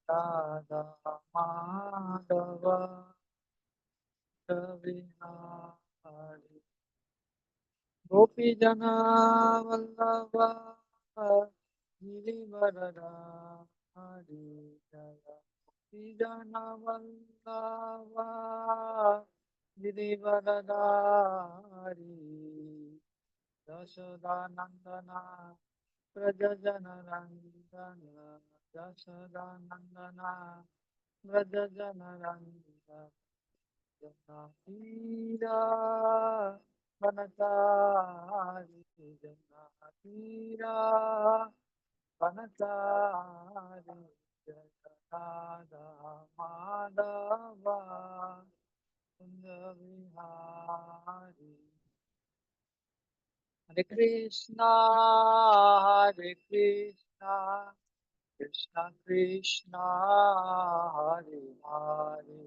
राधा माधव विहारी गोपी जना वल्लभ गिरिवरधारी जय गोपी जना वल्लभ गिरिवरधारी यशोदानंदना व्रज जन रंजन यशोदानंदना व्रज जन रंजन जनातीरा वनचारी जनातीरा वनचारी जय राधा माधव कुंज विहारी हरे कृष्णा कृष्ण कृष्ण हरे हरे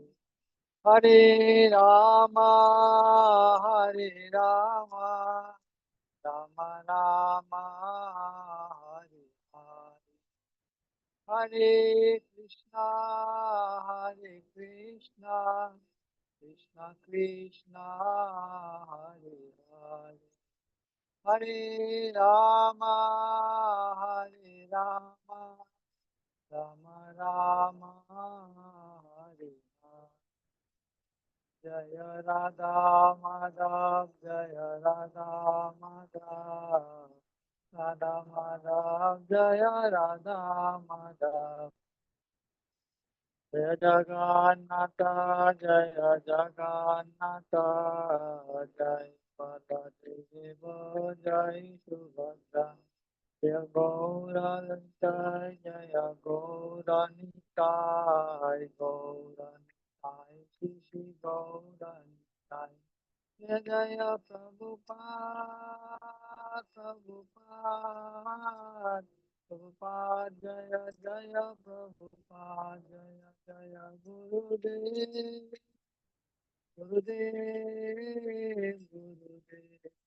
हरे राम हरे राम राम राम हरे हरे हरे कृष्णा कृष्ण कृष्ण हरे हरे हरे राम राम राम हरे हरे जय राधा माधव जय राधा माधव राधा माधव जय राधा माधव जय जगन्नाथ जय जगन्नाथ जय बलदेव जय सुभद्रा जय गौरनिताय जय गौरनिताय गौरनिताय श्री श्री गौरनिताय जय जय प्रभुपाद जय जय प्रभुपाद जय जय गुरुदेव गुरुदेव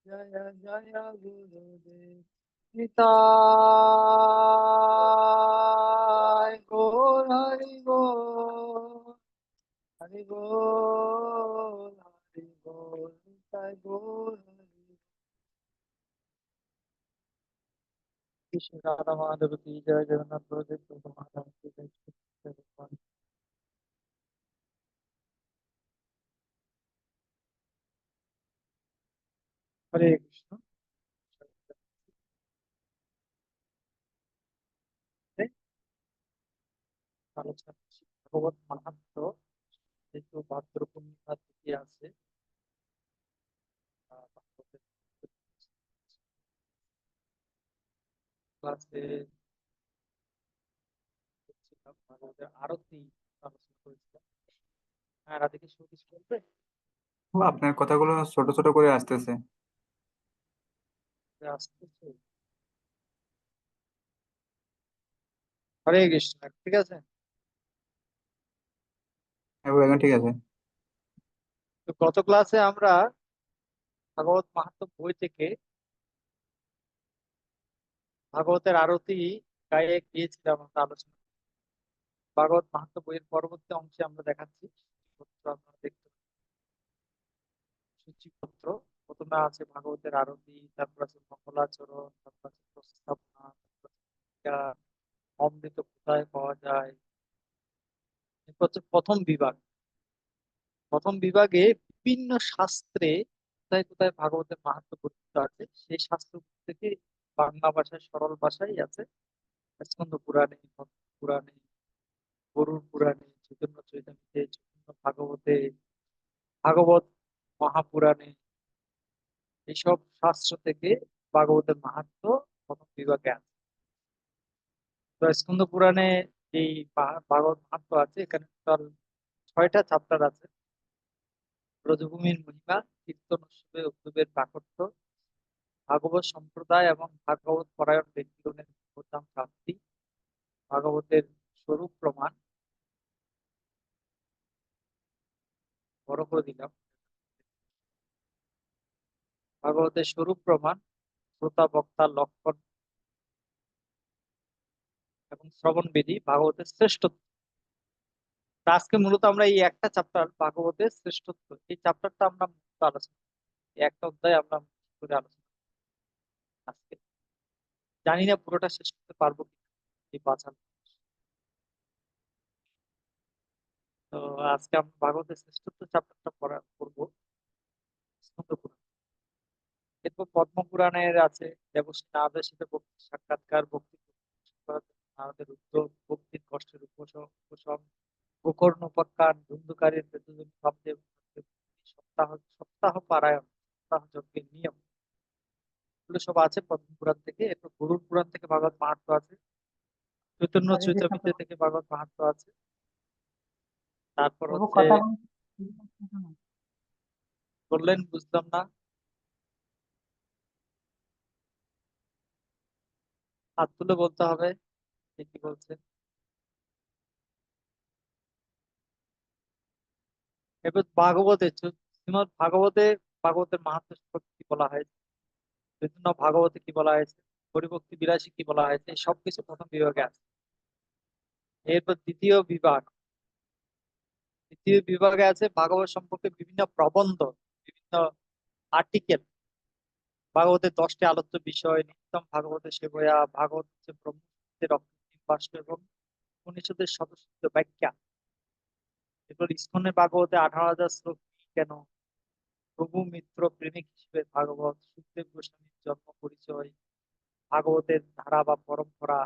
जय जय गुरुदेव निताय गौर हरि बोल निताय गौर हरि कृष्ण राधा माधव की जय जगन्नाथ बलदेव सुभद्रा की जय श्री कृष्ण भगवान। हरे कृष्ण আলোচনা করছি ভগবত মাহাত্ম্য যেহেতু ভাদ্র পূর্ণিমা তিথি আছে ভাগবতের ক্লাসে করছিলাম ভাগবতের আরতি আলোচনা করেছিলাম। হ্যাঁ রাধিকা শুরু কিছু বলবে? ও, আপনার কথাগুলো ছোট ছোট করে আসতেছে। আসতেছে। হরে কৃষ্ণ ঠিক আছে। এবার এখন ঠিক আছে। তো গত ক্লাসে আমরা ভাগবত মাহাত্ম্য বই থেকে ভাগবতের আরতি গায়ে গিয়েছিলাম আমরা আলোচনা। ভাগবত মাহাত্ম্য বইয়ের পরবর্তী অংশে আমরা দেখাচ্ছি সূচিপত্র আপনারা দেখতে পাচ্ছেন। সূচিপত্র প্রথমে আছে ভাগবতের আরতি, তারপর আছে মঙ্গলাচরণ, তারপর আছে প্রস্তাবনা, তারপর আছে টিকা, অমৃত কোথায় পাওয়া যায়। এরপর হচ্ছে প্রথম বিভাগ। প্রথম বিভাগে বিভিন্ন শাস্ত্রে কোথায় কোথায় ভাগবতের মাহাত্ম্য বর্ণিত আছে সেই শাস্ত্র থেকে বাংলা ভাষায় সরল ভাষায় আছে। স্কন্দ পুরাণে, ভক্ত পুরাণে, গরুড় পুরাণে, চৈতন্য চৈতন্যে, চৈতন্য ভাগবতে, ভাগবত মহাপুরাণে, এইসব শাস্ত্র থেকে ভাগবতের মাহাত্ম্য প্রথম বিভাগে আছে। তো স্কন্দ পুরাণে এই ভাগবত মাহাত্ম্য আছে, এখানে টোটাল 6টা চ্যাপ্টার আছে। ব্রজভূমির মহিমা, কীর্তন উৎসবে উদ্ধবের প্রাকট্য, ভাগবত সম্প্রদায় এবং ভাগবত পরায়ণ ব্যক্তিগণের প্রধান প্রাপ্তি, ভাগবতের স্বরূপ প্রমাণ, বড় করে দিলাম, ভাগবতের স্বরূপ প্রমাণ, শ্রোতা বক্তা লক্ষণ, এবং শ্রবণ বিধি ভাগবতের শ্রেষ্ঠত্ব। তা আজকে মূলত আমরা এই একটা চ্যাপ্টার ভাগবতের শ্রেষ্ঠত্ব, এই চ্যাপ্টারটা আমরা মূলত আলোচনা করব। এই একটা অধ্যায় আমরা করে আলোচনা করব আজকে। জানি না পুরোটা শেষ করতে পারবো কিনা এই বাঁচাল। তো আজকে আমরা ভাগবতের শ্রেষ্ঠত্ব চ্যাপ্টারটা পড়া করবো স্কন্দ পুরাণ। এরপর পদ্ম পুরাণের আছে দেবশ্রী নারদের সাথে ভক্তি সাক্ষাৎকার, ভক্তি করার জন্য নারদের উদ্যোগ, ভক্তির কষ্টের উপশম, গোকর্ণ উপাখ্যান, ধুন্ধুকারীর বেদজনী ভাবদেব, সপ্তাহ সপ্তাহ পারায়ণ, সপ্তাহ যজ্ঞের নিয়ম, এগুলো সব আছে পদ্ম পুরাণ থেকে। এরপর গরুড় পুরাণ থেকে ভাগবত মাহাত্ম্য আছে, চৈতন্য হরে কৃষ্ণ চরিতামৃত প্রভু। থেকে ভাগবত মাহাত্ম্য আছে। তারপর প্রভু হচ্ছে কথা বলুন। বললেন বুঝলাম না, হাত তুলে বলতে হবে কে কি বলছে। এবার শ্রীমদ ভাগবতে ভাগবতের মাহাত্ম্য সম্পর্কে কি বলা হয়েছে, বিভিন্ন ভাগবতে কি বলা হয়েছে, হরিভক্তি বিলাসী কি বলা হয়েছে, এই সবকিছু প্রথম বিভাগে আছে। এরপর দ্বিতীয় বিভাগে আছে ভাগবত সম্পর্কে বিভিন্ন প্রবন্ধ, বিভিন্ন আর্টিকেল, ভাগবতের 10টি আলোচ্য বিষয়, নিত্যম ভাগবতের সেবয়া, ভাগবত হচ্ছে ব্রহ্মসূত্রের অকৃত্রিম ভাষ্য এবং উপনিষদের স্বতঃসিদ্ধ ব্যাখ্যা। এরপর ইস্কনের ভাগবতে 18,000 শ্লোক কেন, প্রভু মিত্র প্রেমিক হিসেবে ভাগবত, সুখদেব গোস্বামীর জন্ম পরিচয়, ভাগবতের ধারা বা পরম্পরা,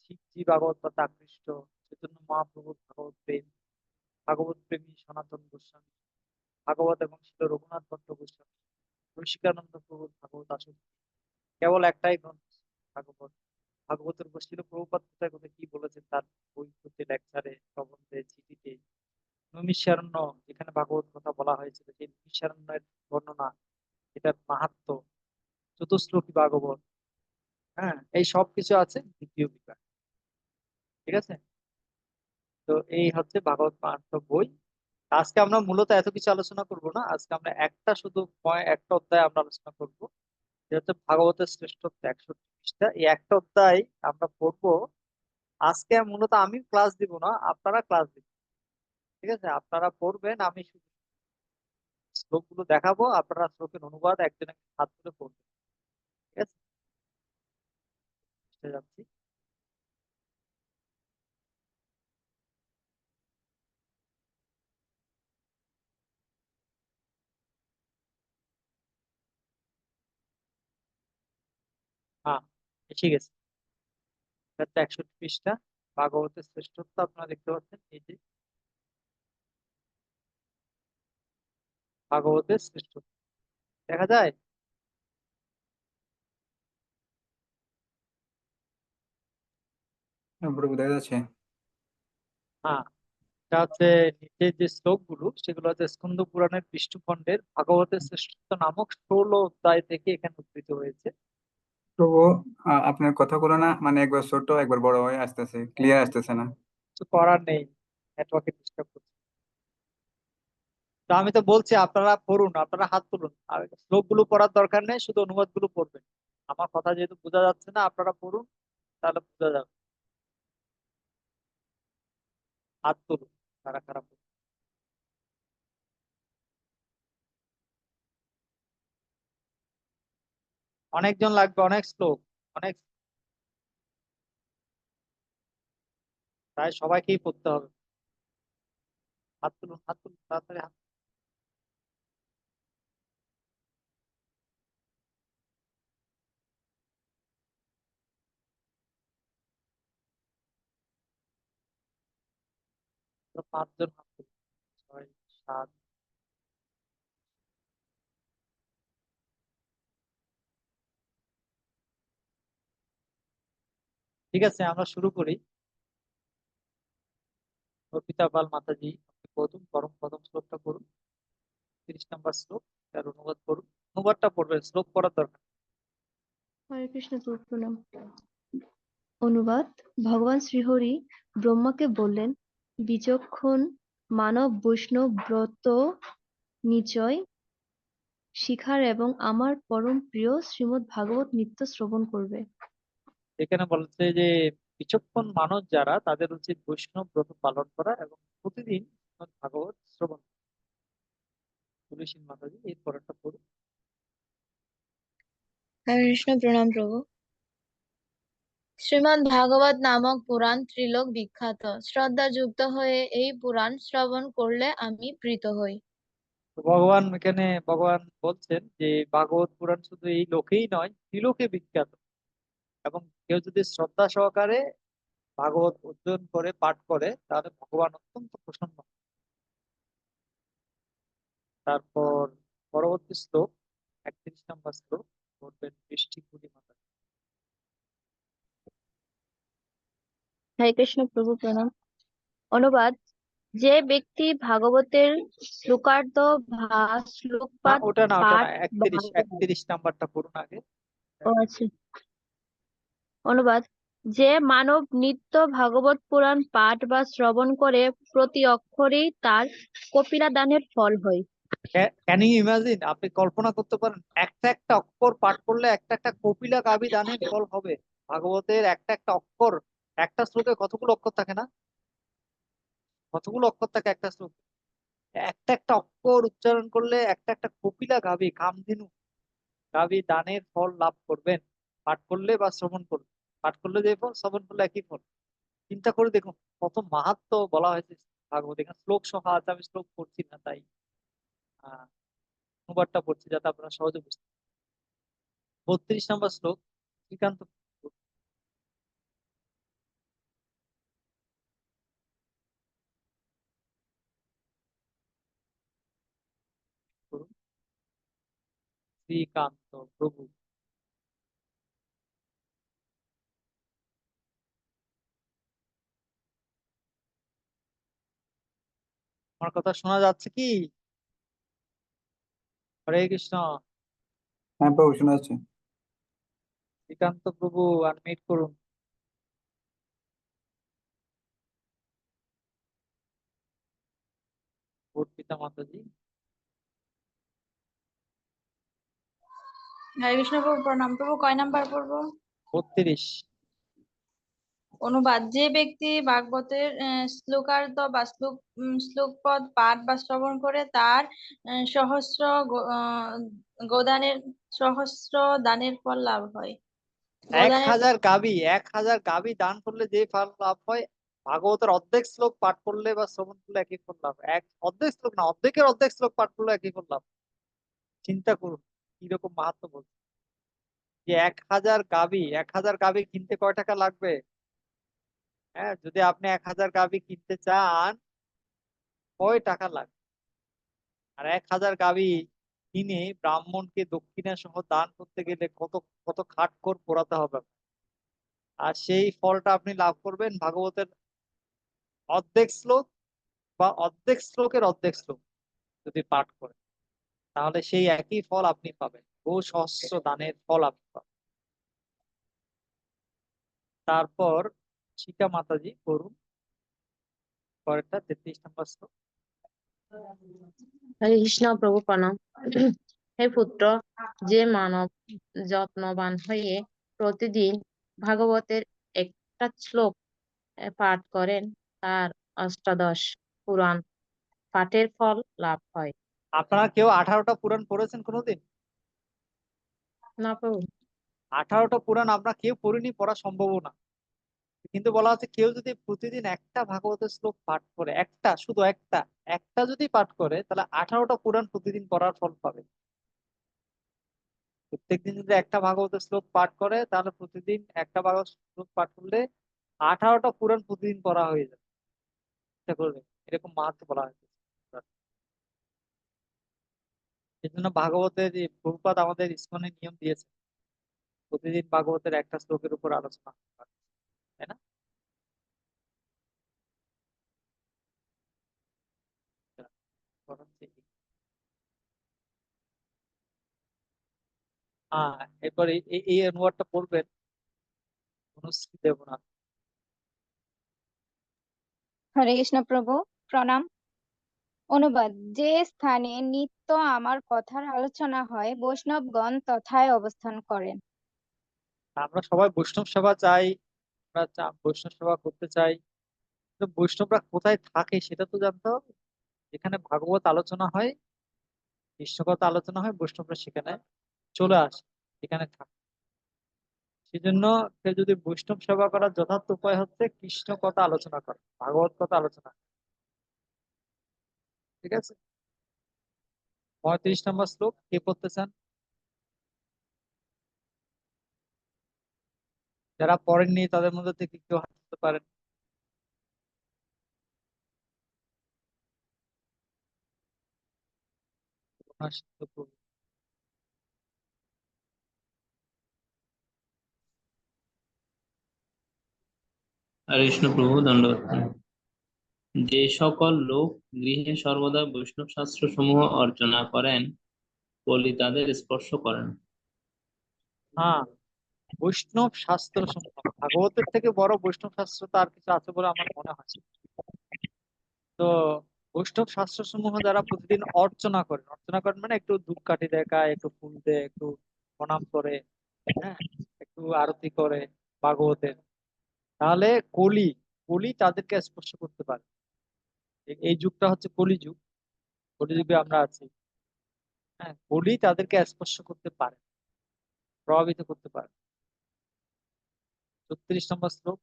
শিবজি ভাগবত পাতে আকৃষ্ট, চৈতন্য মহাপ্রভুর ভাগবত প্রেম, ভাগবত প্রেমী সনাতন গোস্বামী, ভাগবত এবং শিল রঘুনাথ ভট্ট গোস্বামী, রসিকানন্দ প্রভুর ভাগবত আসক্তি। কেবল একটাই গ্রন্থ ভাগবত। ভাগবতের উপর শিল প্রভুপাদ কোথায় কোথায় কি বলেছেন তার বইতে, লেকচারে, প্রবন্ধে, চিঠিতে। নৈমিষারণ্য, যেখানে ভাগবত কথা বলা হয়েছিল, সেই নৈমিষারণ্যের বর্ণনা, এটার মাহাত্ম্য, চতুশ্লোকী ভাগবত, হ্যাঁ, এই সব কিছু আছে দ্বিতীয় বিভাগ। ঠিক আছে, তো এই হচ্ছে ভাগবত পাঠ্য বই। আজকে আমরা মূলত এত কিছু আলোচনা করব না, আজকে আমরা একটা শুধু একটা অধ্যায় আমরা আলোচনা করব, যেটা হচ্ছে ভাগবতের শ্রেষ্ঠত্ব 61 পৃষ্ঠা। এই একটা অধ্যায় আমরা পড়বো আজকে। মূলত আমি ক্লাস দিব না, আপনারা ক্লাস দিবেন। ঠিক আছে, আপনারা পড়বেন, আমি শুধু শ্লোক গুলো দেখাবো, আপনারা শ্লোকের অনুবাদ একজন একজন হাত তুলে পড়বেন। ঠিক আছে, বুঝতে যাচ্ছি। হ্যাঁ, এসে গেছে। এটা হচ্ছে 61 পৃষ্ঠা, ভাগবতের শ্রেষ্ঠত্ব। আপনারা দেখতে পাচ্ছেন এই যে ভাগবতের শ্রেষ্ঠত্ব দেখা যায়। তারপরে বোঝা যাচ্ছে। হ্যাঁ, এটা হচ্ছে নিচে যে শ্লোক গুলো, সেগুলো হচ্ছে স্কন্দ পুরাণের বিষ্ণুখণ্ডের ভাগবতের শ্রেষ্ঠত্ব নামক 16 অধ্যায় থেকে এখানে উদ্ধৃত হয়েছে। তো আপনার কথাগুলো না মানে একবার ছোট একবার বড় হয়ে আসতেছে, ক্লিয়ার আসতেছে না। কিছু করার নেই, নেটওয়ার্কে ডিস্টার্ব করছে। তো আমি তো বলছি আপনারা পড়ুন, আপনারা হাত তুলুন, আর শ্লোক গুলো পড়ার দরকার নেই, শুধু অনুবাদ গুলো পড়বেন। আমার কথা যেহেতু বোঝা যাচ্ছে না, আপনারা পড়ুন, তাহলে বোঝা যাবে। হাত তুলুন কারা কারা পড়ুন। অনেকজন লাগবে, অনেক শ্লোক, অনেক, প্রায় সবাইকেই পড়তে হবে। হাত তুলুন, হাত তুলুন, তাড়াতাড়ি হাত তুলুন। 5 জন হাত তুলুন, 6, 7। ঠিক আছে, আমরা শুরু করি। অর্পিতা পাল মাতাজি, আপনি প্রথম শ্লোকটা করুন। 30 নম্বর শ্লোক, তার অনুবাদ করুন। অনুবাদটা পড়বেন, শ্লোক পড়ার দরকার নেই। হরে কৃষ্ণ প্রভু প্রণাম। অনুবাদ: ভগবান শ্রীহরি ব্রহ্মাকে বললেন, বিচক্ষণ মানব বৈষ্ণব ব্রত নিচয় শিখার এবং আমার পরম প্রিয় শ্রীমদ্ ভাগবত নিত্য শ্রবণ করবে। এখানে বলছে যে বিচক্ষণ মানুষ যারা তাদের উচিত বৈষ্ণব ব্রত পালন করা এবং প্রতিদিন শ্রীমদ্ ভাগবত শ্রবণ করা। তুলসী মাতাজি এর পরেরটা পড়ুন। হরে কৃষ্ণ, প্রণাম প্রভু। শ্রীমদ্ ভাগবত নামক পুরাণ ত্রিলোক বিখ্যাত। শ্রদ্ধা যুক্ত হয়ে এই পুরাণ শ্রবণ করলে আমি প্রীত হই। তো ভগবান বলছেন যে ভাগবত পুরাণ শুধু এই লোকেই নয়, ত্রিলোকে বিখ্যাত, এবং কেউ যদি শ্রদ্ধা সহকারে ভাগবত অধ্যয়ন করে পাঠ করে তাহলে ভগবান অত্যন্ত প্রসন্ন হন। তারপর পরবর্তী শ্লোক 31 নম্বর শ্লোক পড়বেন বৃষ্টি কুলি মাতা। হরে কৃষ্ণ প্রভু প্রণাম। অনুবাদ: যে ব্যক্তি ভাগবতের শ্লোকার্ধ বা না, শ্লোকপাঠ ওটা না পাঠ বা 31 নাম্বারটা পড়ুন আগে। ও আচ্ছা। অনুবাদ: যে মানব নিত্য ভাগবত পুরাণ পাঠ বা শ্রবণ করে প্রতি অক্ষরেই তার কপিলা দানের ফল হয়। Can you imagine? আপনি কল্পনা করতে পারেন একটা একটা অক্ষর পাঠ করলে একটা একটা কপিলা গাভী দানের ফল হবে? ভাগবতের একটা একটা অক্ষর, একটা শ্লোকে কতগুলো অক্ষর থাকে না? কতগুলো অক্ষর থাকে একটা শ্লোকে? একটা একটা অক্ষর উচ্চারণ করলে একটা একটা কপিলা গাভী, কামধেনু গাভী দানের ফল লাভ করবেন পাঠ করলে বা শ্রবণ করলে। পাঠ করলে যে ফল, শ্রবণ করলে একই ফল। চিন্তা করে দেখুন কত মাহাত্ম্য বলা হয়েছে ভাগবত। এখানে শ্লোক সহ আছে, আমি শ্লোক পড়ছি না, তাই আহ অনুবাদটা পড়ছি যাতে আপনারা সহজে বুঝতে পারেন। 32 নম্বর শ্লোক শ্রীকান্ত করুন। শ্রীকান্ত প্রভু। আমার কথা শোনা যাচ্ছে কি? হরে কৃষ্ণ। হ্যাঁ প্রভু, শোনা যাচ্ছে। শ্রীকান্ত প্রভু আনমিউট করুন। পিতা মাতাজি। হরে কৃষ্ণ প্রভু, প্রণাম প্রভু। কয় নাম্বার পড়বো? 32। অনুবাদ: যে ব্যক্তি ভাগবতের শ্লোকার্ধ বা শ্লোকপদ পাঠ বা শ্রবণ করে তার সহস্র গোদানের সহস্র দানের ফল লাভ হয়। এক গোদানের হাজার গাভী 1000 গাভী দান করলে যে ফল লাভ হয়, ভাগবতের অর্ধেক শ্লোক পাঠ করলে বা শ্রবণ করলে একই ফল লাভ। অর্ধেক শ্লোক না, অর্ধেকের অর্ধেক শ্লোক পাঠ করলে একই ফল লাভ। চিন্তা করুন কিরকম মাহাত্ম্য বলছে। যে 1000 গাভী কিনতে কয় টাকা লাগবে? হ্যাঁ, যদি আপনি 1000 গাভী কিনতে চান কয় টাকা লাগবে? আর 1000 গাভী কিনে ব্রাহ্মণকে দক্ষিণা সহ দান করতে গেলে কত কত খাটখড় পোড়াতে হবে। আর সেই ফলটা আপনি লাভ করবেন ভাগবতের অর্ধেক শ্লোক বা অর্ধেক শ্লোকের অর্ধেক শ্লোক যদি পাঠ করেন, তাহলে সেই একই ফল আপনি পাবেন, বহু সহস্র দানের ফল আপনি পাবেন। তারপর শিকা মাতাজি করুন পরেরটা 33 নম্বর শ্লোক। হরে কৃষ্ণ প্রভু প্রণাম। হে পুত্র, যে মানব যত্নবান হয়ে প্রতিদিন ভাগবতের একটা শ্লোক পাঠ করেন তার অষ্টাদশ পুরাণ পাঠের ফল লাভ হয়। আপনারা কেউ 18টা পুরাণ পড়েছেন কোনোদিন? না প্রভু। 18টা পুরাণ আমরা কেউ পড়িনি, পড়া সম্ভব না। কিন্তু বলা হচ্ছে কেউ যদি প্রতিদিন একটা ভাগবতের শ্লোক পাঠ করে, একটা শুধু একটা একটা যদি পাঠ করে, তাহলে 18টা পুরাণ প্রতিদিন পড়ার ফল পাবে। প্রত্যেকদিন যদি একটা ভাগবতের শ্লোক পাঠ করে তাহলে প্রতিদিন একটা ভাগবত শ্লোক পাঠ করলে 18টা পুরাণ প্রতিদিন পড়া হয়ে যাবে। চেষ্টা করবে, এরকম মাহাত্ম্য বলা হয়েছে। এই জন্য ভাগবতের এই প্রভুপাদ আমাদের ইসকনে নিয়ম দিয়েছে প্রতিদিন ভাগবতের একটা শ্লোকের উপর আলোচনা করা, তাই না? হ্যাঁ, এরপরে এই অনুবাদটা পড়বেন অনুশ্রী দেবনাথ। হরে কৃষ্ণ প্রভু প্রণাম। অনুবাদ: যে স্থানে নিত্য আমার কথার আলোচনা হয় বৈষ্ণবগণ তথায় অবস্থান করেন। আমরা সবাই বৈষ্ণব সেবা চাই, আমরা বৈষ্ণব সেবা করতে চাই, তো বৈষ্ণবরা কোথায় থাকে সেটা তো জানতে হবে। যেখানে ভাগবত আলোচনা হয়, কৃষ্ণ কথা আলোচনা হয়, বৈষ্ণবরা সেখানে চলে আসে, সেখানে থাকে। সেজন্য কেউ যদি বৈষ্ণব সেবা করার যথার্থ উপায় হচ্ছে কৃষ্ণ কথা আলোচনা করা, ভাগবত কথা আলোচনা করা। ঠিক আছে, 35 নম্বর শ্লোক কে পড়তে চান? যারা পড়েননি তাদের মধ্যে থেকে কেউ হাত তুলতে পারেন। করুণাসিন্ধু প্রভু। হরে কৃষ্ণ প্রভু, দণ্ডবত প্রণাম। যে সকল লোক গৃহে সর্বদা বৈষ্ণব শাস্ত্র সমূহ অর্চনা করেন, কলি তাদের স্পর্শ করেন। হ্যাঁ, বৈষ্ণব শাস্ত্র সমূহ, ভাগবতের থেকে বড় বৈষ্ণব শাস্ত্র তার কিছু আছে বলে আমার মনে হয়। তো বৈষ্ণব শাস্ত্র সমূহ যারা প্রতিদিন অর্চনা করেন মানে একটু ধূপকাঠি দেখায়, একটু ফুল দেয়, একটু প্রণাম করে, হ্যাঁ, একটু আরতি করে ভাগবতের, তাহলে কলি কলি তাদেরকে স্পর্শ করতে পারে। এই যুগটা হচ্ছে কলিযুগ, কলিযুগে আমরা আছি। হ্যাঁ, কলি তাদেরকে স্পর্শ করতে পারে, প্রভাবিত করতে পারে। 36 নম্বর শ্লোক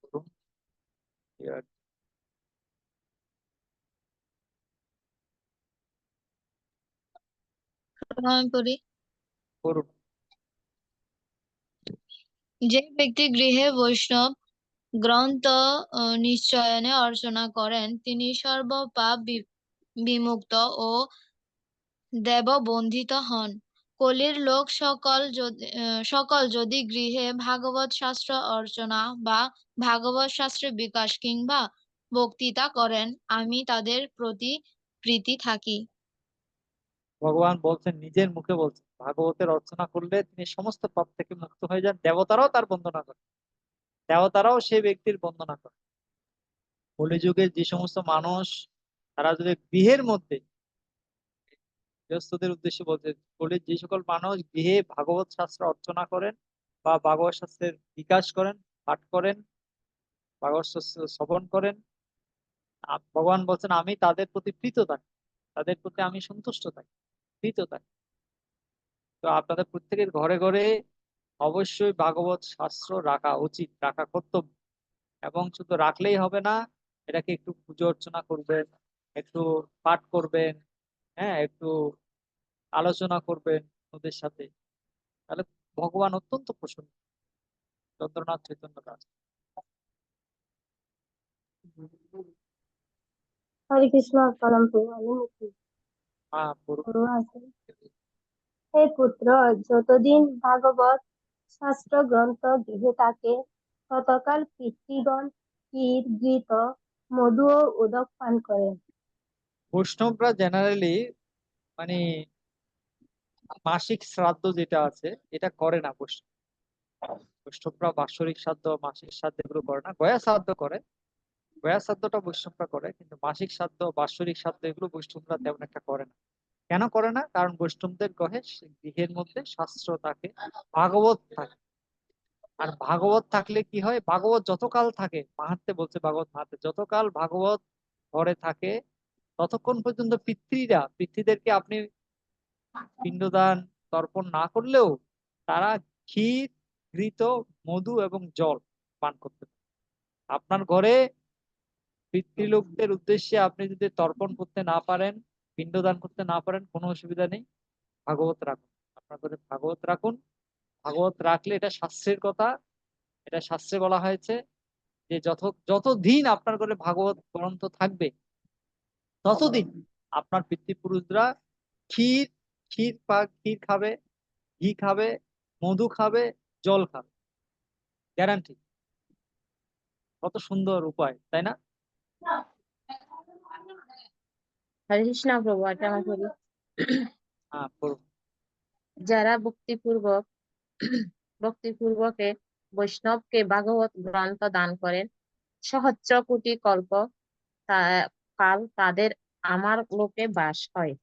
পড়ুন। আমি পড়ি। পড়ুন। যে ব্যক্তি গৃহে বৈষ্ণব গ্রন্থ নিশ্চয়নে অর্চনা করেন, তিনি সর্ব পাপ বিমুক্ত ও দেববন্ধিত হন। কলির লোক সকল যদি গৃহে ভাগবত শাস্ত্র অর্চনা বা ভাগবত শাস্ত্রের বিকাশ কিংবা বক্তৃতা করেন, আমি তাদের প্রতি প্রীতি থাকি। ভগবান বলছেন, নিজের মুখে বলছেন, ভাগবতের অর্চনা করলে তিনি সমস্ত পাপ থেকে মুক্ত হয়ে যান, দেবতারাও তার বন্দনা করে, দেবতারাও সেই ব্যক্তির বন্দনা করে। কলিযুগে যে সমস্ত মানুষ, তারা যদি গৃহের মধ্যে, গৃহস্থদের উদ্দেশ্যে বলছে, কলির যে সকল মানুষ গৃহে ভাগবত শাস্ত্র অর্চনা করেন বা ভাগবত শাস্ত্রের বিকাশ করেন, পাঠ করেন, ভাগবত শাস্ত্র শ্রবণ করেন, ভগবান বলছেন আমি তাদের প্রতি প্রীত থাকি, তাদের প্রতি আমি সন্তুষ্ট থাকি, প্রীত থাকি। তো আপনাদের প্রত্যেকের ঘরে ঘরে অবশ্যই ভাগবত শাস্ত্র রাখা উচিত, রাখা কর্তব্য। এবং শুধু রাখলেই হবে না, এটাকে একটু পুজো অর্চনা করবেন, একটু পাঠ করবেন, হ্যাঁ, একটু আলোচনা করবেন ওদের সাথে, তাহলে ভগবান অত্যন্ত প্রসন্ন। চন্দ্রনাথ চৈতন্য দাস। হরে কৃষ্ণ, পরম প্রভু, আমি মুক্তি হ্যাঁ, গুরু আছেন। হে পুত্র, যতদিন ভাগবত শাস্ত্র গ্রন্থ গৃহে থাকে, ততকাল পিতৃগণ ক্ষীর, ঘৃত, মধু ও উদক পান করেন। বৈষ্ণবরা জেনারেলি মানে মাসিক শ্রাদ্ধ যেটা আছে এটা করে না। বৈষ্ণবরা বাৎসরিক শ্রাদ্ধ, মাসিক শ্রাদ্ধ এগুলো করে না, গয়া শ্রাদ্ধ করে। গয়া শ্রাদ্ধটা বৈষ্ণবরা করে, কিন্তু মাসিক শ্রাদ্ধ, বাৎসরিক শ্রাদ্ধ এগুলো বৈষ্ণবরা তেমন একটা করে না। কেন করে না? কারণ বৈষ্ণবদের গৃহের মধ্যে শাস্ত্র থাকে, ভাগবত থাকে। আর ভাগবত থাকলে কি হয়, ভাগবত যতকাল থাকে, মাহাত্ম্যে বলছে, ভাগবত মাহাত্ম্যে যতকাল ভাগবত ঘরে থাকে, ততক্ষণ পর্যন্ত পিতৃদেরকে আপনি পিণ্ডদান তর্পণ না করলেও তারা ক্ষীর, ঘৃত, মধু এবং জল পান করতে পারে। আপনার ঘরে পিতৃলোকদের উদ্দেশ্যে আপনি যদি তর্পণ করতে না পারেন, পিণ্ডদান করতে না পারেন, কোনো অসুবিধা নেই, ভাগবত রাখুন, আপনার ঘরে ভাগবত রাখুন। ভাগবত রাখলে এটা শাস্ত্রের কথা, এটা শাস্ত্রে বলা হয়েছে যে যতদিন আপনার ঘরে ভাগবত গ্রন্থ থাকবে, ততদিন আপনার পিতৃপুরুষরা ক্ষীর ক্ষীর খাবে, ঘি খাবে, মধু খাবে, জল খাবে, গ্যারান্টি। কত সুন্দর উপায়, তাই না? হরে কৃষ্ণ প্রভু, এটা আমি বলি। হ্যাঁ, বলুন। যারা ভক্তিপূর্বকে বৈষ্ণবকে ভাগবত গ্রন্থ দান করেন, সহস্র কোটি কল্প কাল তাদের আমার লোকে বাস হয়।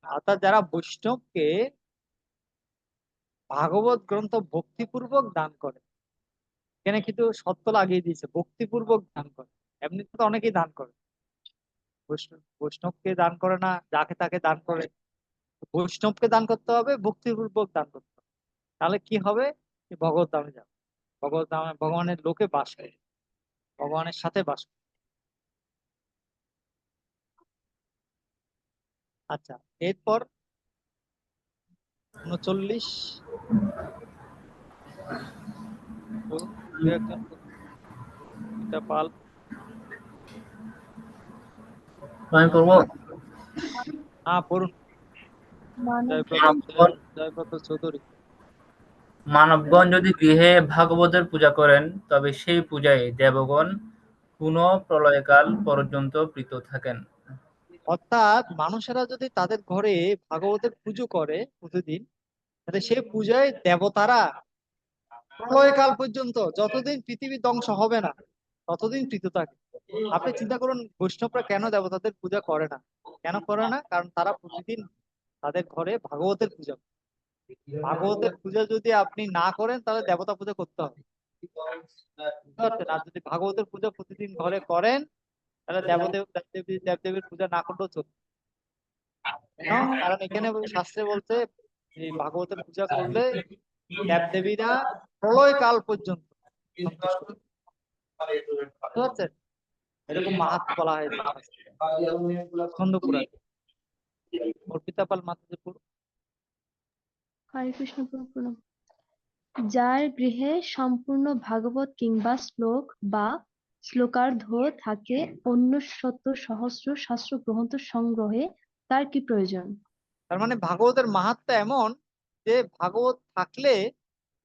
অর্থাৎ যারা বৈষ্ণবকে ভাগবত গ্রন্থ ভক্তিপূর্বক দান করে। এখানে কিন্তু সত্য লাগিয়ে দিয়েছে, ভক্তিপূর্বক দান করে। এমনিতে তো অনেকেই দান করে, বৈষ্ণবকে দান করে না, যাকে তাকে দান করে। বৈষ্ণবকে দান করতে হবে, ভক্তিপূর্বক দান করতে হবে। তাহলে কি হবে? ভগবত ধামে যাবে, ভগবত ধামে ভগবানের লোকে বাস করে, ভগবানের সাথে বাস করে। আচ্ছা, এরপর 39 বলুন, দু একজন বলুন। এটা পাল। আমি পড়বো। হ্যাঁ, পড়ুন। মানবগণ জয়ব্রত চৌধুরী। মানবগণ যদি গৃহে ভাগবতের পূজা করেন, তবে সেই পূজায় দেবগণ পুনঃ প্রলয়কাল পর্যন্ত প্রীত থাকেন। অর্থাৎ মানুষেরা যদি তাদের ঘরে ভাগবতের পুজো করে প্রতিদিন, তাহলে সেই পূজায় দেবতারা প্রলয়কাল পর্যন্ত, যতদিন পৃথিবী ধ্বংস হবে না ততদিন প্রীত থাকে। আপনি চিন্তা করুন, বৈষ্ণবরা কেন দেবতাদের পূজা করে না? কেন করে না? কারণ তারা প্রতিদিন তাদের ঘরে ভাগবতের পূজা করে। ভাগবতের পূজা যদি আপনি না করেন, তাহলে দেবতা পূজা করতে হবে, বুঝতে পারছেন? আর যদি ভাগবতের পূজা প্রতিদিন ঘরে করেন, তাহলে দেবদেবীর পূজা না করলেও চলবে। কেন? কারণ এখানে শাস্ত্রে বলছে যে ভাগবতের পূজা করলে দেবদেবীরা প্রলয়কাল পর্যন্ত সন্তুষ্ট হবে। বুঝতে পারছেন? এরকম মাহাত্ম্য বলা হয়েছে স্কন্দ পুরাণে। অর্পিতা পাল মাতাজি। হরে কৃষ্ণ প্রভু প্রণাম। যার গৃহে সম্পূর্ণ ভাগবত কিংবা শ্লোক বা শ্লোকার্ধ থাকে, অন্য শত সহস্র শাস্ত্র গ্রন্থ সংগ্রহে তার কি প্রয়োজন? তার মানে ভাগবতের মাহাত্ম্য এমন যে ভাগবত থাকলে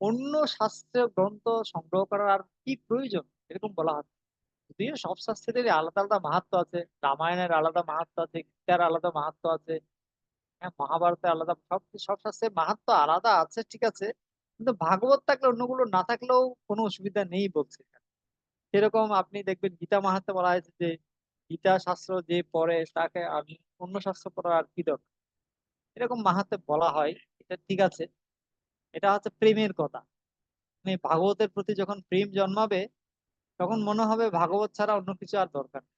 অন্য শাস্ত্রীয় গ্রন্থ সংগ্রহ করার আর কি প্রয়োজন, এরকম বলা হয়। যদিও সব শাস্ত্রেরই আলাদা আলাদা মাহাত্ম্য আছে, রামায়ণের আলাদা মাহাত্ম্য আছে, গীতার আলাদা মাহাত্ম্য আছে, হ্যাঁ, মহাভারতের আলাদা, সব সব শাস্ত্রের মাহাত্ম্য আলাদা আছে, ঠিক আছে। কিন্তু ভাগবত থাকলে অন্যগুলো না থাকলেও কোনো অসুবিধা নেই বলছে। সেরকম আপনি দেখবেন গীতা মাহাত্ম্য বলা হয়েছে যে গীতা শাস্ত্র যে পড়ে তাকে আমি অন্য শাস্ত্র পড়ার আর কি দরকার, এরকম মাহাত্ম্য বলা হয়। এটা ঠিক আছে, এটা হচ্ছে প্রেমের কথা। মানে ভাগবতের প্রতি যখন প্রেম জন্মাবে, তখন মনে হবে ভাগবত ছাড়া অন্য কিছু আর দরকার নেই।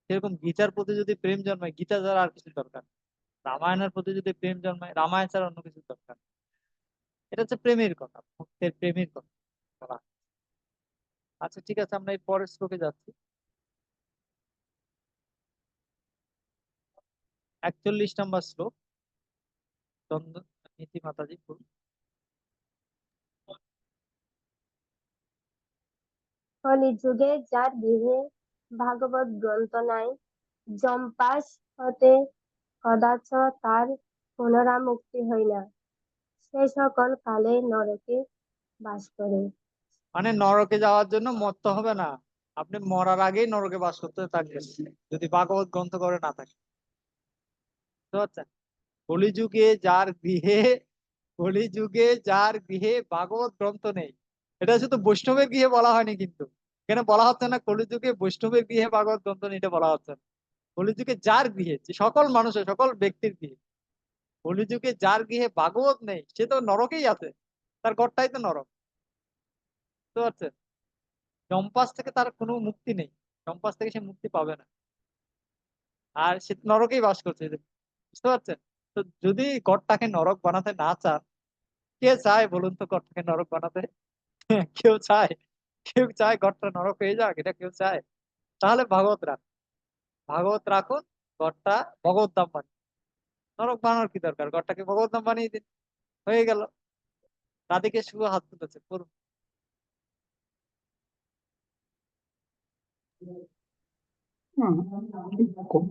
সেরকম গীতার প্রতি যদি প্রেম জন্মায়, গীতা ছাড়া আর কিছু দরকার নেই। রামায়ণের প্রতি যদি প্রেম জন্মায়, রামায়ণ ছাড়া অন্য কিছু দরকার নেই। এটা হচ্ছে প্রেমের কথা, ভক্তের প্রেমের কথা বলা হয়। আচ্ছা, ঠিক আছে, আমরা এই পরের শ্লোকে যাচ্ছি। 41 নম্বর শ্লোক। দ্বন্দ্ব নীতি মাতাজি বলুন। কলিযুগে যার গৃহে ভাগবত গ্রন্থ নাই, যমপাশ হতে কদাচ তার পুনরামুক্তি হয় না, সে সকল কালে নরকে বাস করে। মানে নরকে যাওয়ার জন্য মরতে হবে না, আপনি মরার আগেই নরকে বাস করতে থাকবেন যদি ভাগবত গ্রন্থ করে না থাকে। বুঝতে পারছেন? কলিযুগে যার গৃহে, কলিযুগে যার গৃহে ভাগবত গ্রন্থ নেই, এটা শুধু বৈষ্ণবের গৃহে বলা হয়নি কিন্তু। এখানে বলা হচ্ছে না কলিযুগে বৈষ্ণবের গৃহে ভাগবত গ্রন্থ নেই, এটা বলা হচ্ছে না। কলিযুগে যার গৃহে, যে সকল মানুষের, সকল ব্যক্তির গৃহে, কলিযুগে যার গৃহে ভাগবত নেই, সে তো নরকেই আছে, তার ঘরটাই তো নরক। বুঝতে পারছেন? যমপাস থেকে তার কোনো মুক্তি নেই, যমপাস থেকে সে মুক্তি পাবে না, আর সে নরকেই বাস করছে। বুঝতে পারছেন? তো যদি ঘরটাকে নরক বানাতে না চান, কে চায় বলুন তো ঘরটাকে নরক বানাতে? কেউ চায়? কেউ চায় ঘরটা নরক হয়ে যাক? এটা কেউ চায়? তাহলে ভাগবত রাখুন, ভাগবত রাখুন, ঘরটা ভগবত ধাম বানিয়ে, নরক বানানোর কি দরকার? ঘরটাকে ভগবত ধাম বানিয়ে দিন, হয়ে গেল। রাধিকে শুভ হাত তুলেছে, করুন।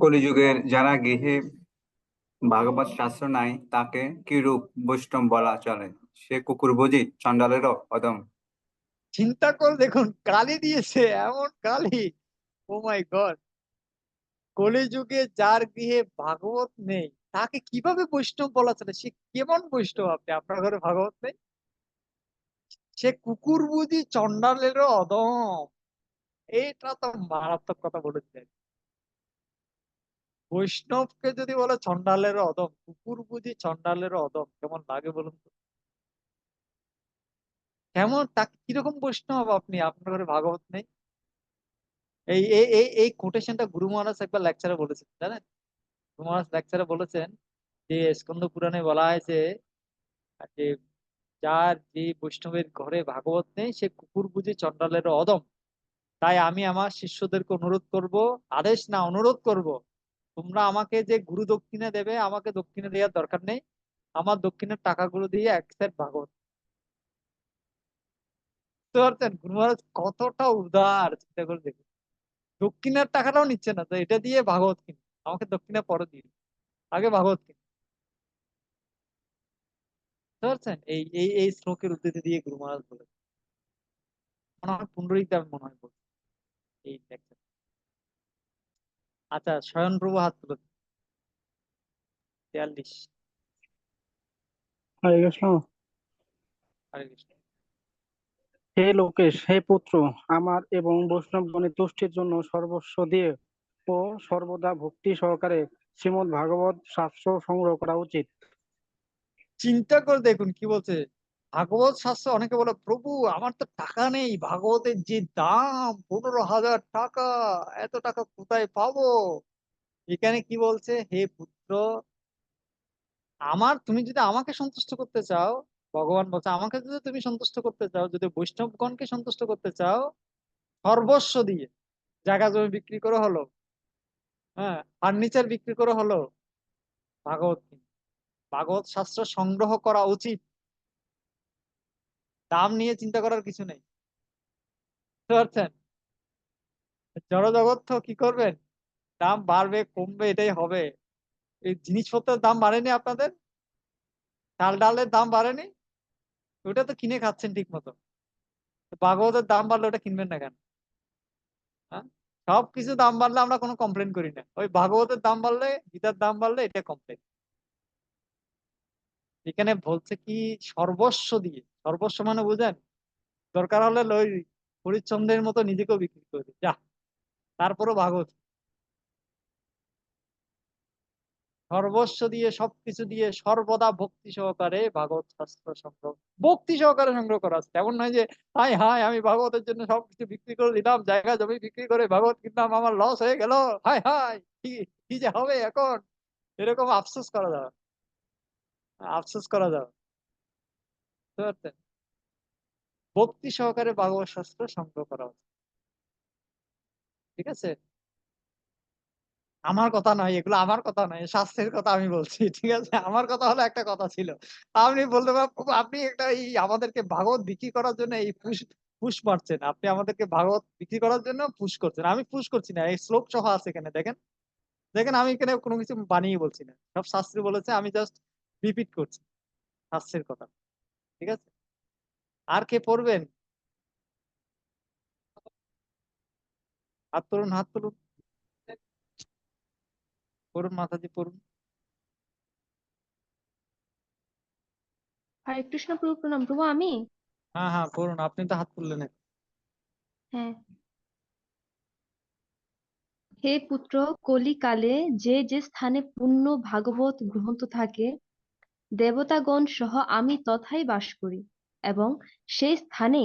কলিযুগের যারা গৃহে ভাগবত শাস্ত্র নাই, তাকে কি রূপ বৈষ্ণব বলা চলে? সে কুকুর বুঝি, চণ্ডালেরও অধম। চিন্তা করে দেখুন, গালি দিয়েছে, এমন গালি! ও মাই গড! কলিযুগে যার গৃহে ভাগবত নেই, তাকে কিভাবে বৈষ্ণব বলা চলে? সে কেমন বৈষ্ণব? আপনি, আপনার ঘরে ভাগবত নেই? সে কুকুর বুঝি, চণ্ডালেরও অধম। এইটা তো মারাত্মক কথা বলেছে। বৈষ্ণবকে যদি বলে চণ্ডালেরও অধম, কুকুর বুঝি চণ্ডালেরও অধম, কেমন লাগে বলুন তো? কেমন তাকে কিরকম বৈষ্ণব আপনি, আপনার ঘরে ভাগবত নেই? এই কোটেশনটা গুরু মহারাজ একবার লেকচারে বলেছেন, জানেন? গুরু মহারাজ লেকচারে বলেছেন যে স্কন্দ পুরাণে বলা হয়েছে যে যার যে বৈষ্ণবের ঘরে ভাগবত নেই সে কুকুর বুঝি চন্ডালের অদম। তাই আমি আমার শিষ্যদেরকে অনুরোধ করব, আদেশ না অনুরোধ করব, তোমরা আমাকে যে গুরু দক্ষিণা দেবে আমাকে দক্ষিণা দেওয়ার দরকার নেই, আমার দক্ষিণের টাকাগুলো দিয়ে এক সেট ভাগবত। বুঝতে পারছেন গুরু মহারাজ কতটা উদার, চিন্তা করে দেখুন। দক্ষিণের টাকাটাও নিচ্ছে না, তো এটা দিয়ে ভাগবত কিনে আমাকে দক্ষিণা পরে দিন, আগে ভাগবত কিনে। বুঝতে পারছেন? এই এই এই শ্লোকের উদ্ধৃতি দিয়ে গুরু মহারাজ বলেছেন। মনে হয় পুণ্ডরীক আমি মনে হয় বলছি এই lecture। আচ্ছা, স্বয়ং প্রভু হাত তুলে 43। হরে কৃষ্ণ। হরে কৃষ্ণ। হে লোকেশ, হে পুত্র, আমার এবং বৈষ্ণবগণের তুষ্টির জন্য সর্বস্ব দিয়ে ও সর্বদা ভক্তি সহকারে শ্রীমদ্ ভাগবত শাস্ত্র সংগ্রহ করা উচিত। চিন্তা করে দেখুন কি বলছে, ভাগবত শাস্ত্র। অনেকে বলে প্রভু আমার তো টাকা নেই, ভাগবতের যে দাম 15,000 টাকা, এত টাকা কোথায় পাবো? এখানে কি বলছে, হে পুত্র আমার, তুমি যদি আমাকে সন্তুষ্ট করতে চাও, ভগবান বলছে আমাকে যদি তুমি সন্তুষ্ট করতে চাও, যদি বৈষ্ণবগণকে সন্তুষ্ট করতে চাও, সর্বস্ব দিয়ে, জায়গা জমি বিক্রি করে হলো, হ্যাঁ ফার্নিচার বিক্রি করে হলো, ভাগবত কিনো। ভাগবত শাস্ত্র সংগ্রহ করা উচিত। দাম নিয়ে চিন্তা করার কিছু নেই। বুঝতে পারছেন? জড় জগৎ তো কি করবেন, দাম বাড়বে কমবে এটাই হবে। এই জিনিসপত্রের দাম বাড়েনি আপনাদের? চাল ডালের দাম বাড়েনি? ওটা তো কিনে খাচ্ছেন ঠিক মতো। ভাগবতের দাম বাড়লে ওটা কিনবেন না কেন? হ্যাঁ, সবকিছু দাম বাড়লে আমরা কোনো কমপ্লেন করি না, ওই ভাগবতের দাম বাড়লে, গীতার দাম বাড়লে এটা কমপ্লেন। এখানে বলছে কি সর্বস্ব দিয়ে, সর্বস্ব মানে বুঝেন, দরকার হলে ওই হরিশ্চন্দ্রের মতো নিজেকেও বিক্রি করে দিই, যা, তারপরও ভাগবত। সর্বস্ব দিয়ে, সবকিছু দিয়ে, সর্বদা ভক্তি সহকারে ভাগবত শাস্ত্র সংগ্রহ, ভক্তি সহকারে সংগ্রহ করা আছে। এমন নয় যে হাই হাই আমি ভাগবতের জন্য সবকিছু বিক্রি করে দিলাম, জায়গা জমি বিক্রি করে ভাগবত কিনলাম, আমার লস হয়ে গেল, হাই হাই কি কি যে হবে এখন, এরকম আফসোস করা যাবে, আফসোস করা যাবে। বুঝতে পারছেন? ভক্তি সহকারে ভাগবত শাস্ত্র সংগ্রহ করা উচিত। ঠিক আছে? আমার কথা নয় এগুলো, আমার কথা নয়, শাস্ত্রের কথা আমি বলছি। ঠিক আছে, আমার কথা হলো একটা কথা ছিল, আপনি বলতে পারেন "প্রভু, আপনি একটা এই আমাদেরকে ভাগবত বিক্রি করার জন্য এই পুশ পুশ মারছেন, আপনি আমাদেরকে ভাগবত বিক্রি করার জন্য পুশ করছেন। আমি পুশ করছি না, এই শ্লোক সহ আছে এখানে, দেখেন দেখেন, আমি এখানে কোনো কিছু বানিয়ে বলছি না, সব শাস্ত্রী বলেছে, আমি জাস্ট রিপিট করছি শাস্ত্রের কথা। ঠিক আছে? আর কে পড়বেন? হাত তুলুন, হাত তুলুন, পড়ুন মাতাজি, পড়ুন। হরে কৃষ্ণ প্রভু, প্রণাম প্রভু। আমি হ্যাঁ হ্যাঁ পড়ুন, আপনি তো হাত তুললেন এখন। হ্যাঁ। হে পুত্র, কলিকালে যে যে স্থানে পূর্ণ ভাগবত গ্রন্থ থাকে, দেবতাগণ সহ আমি তথায় বাস করি, এবং সেই স্থানে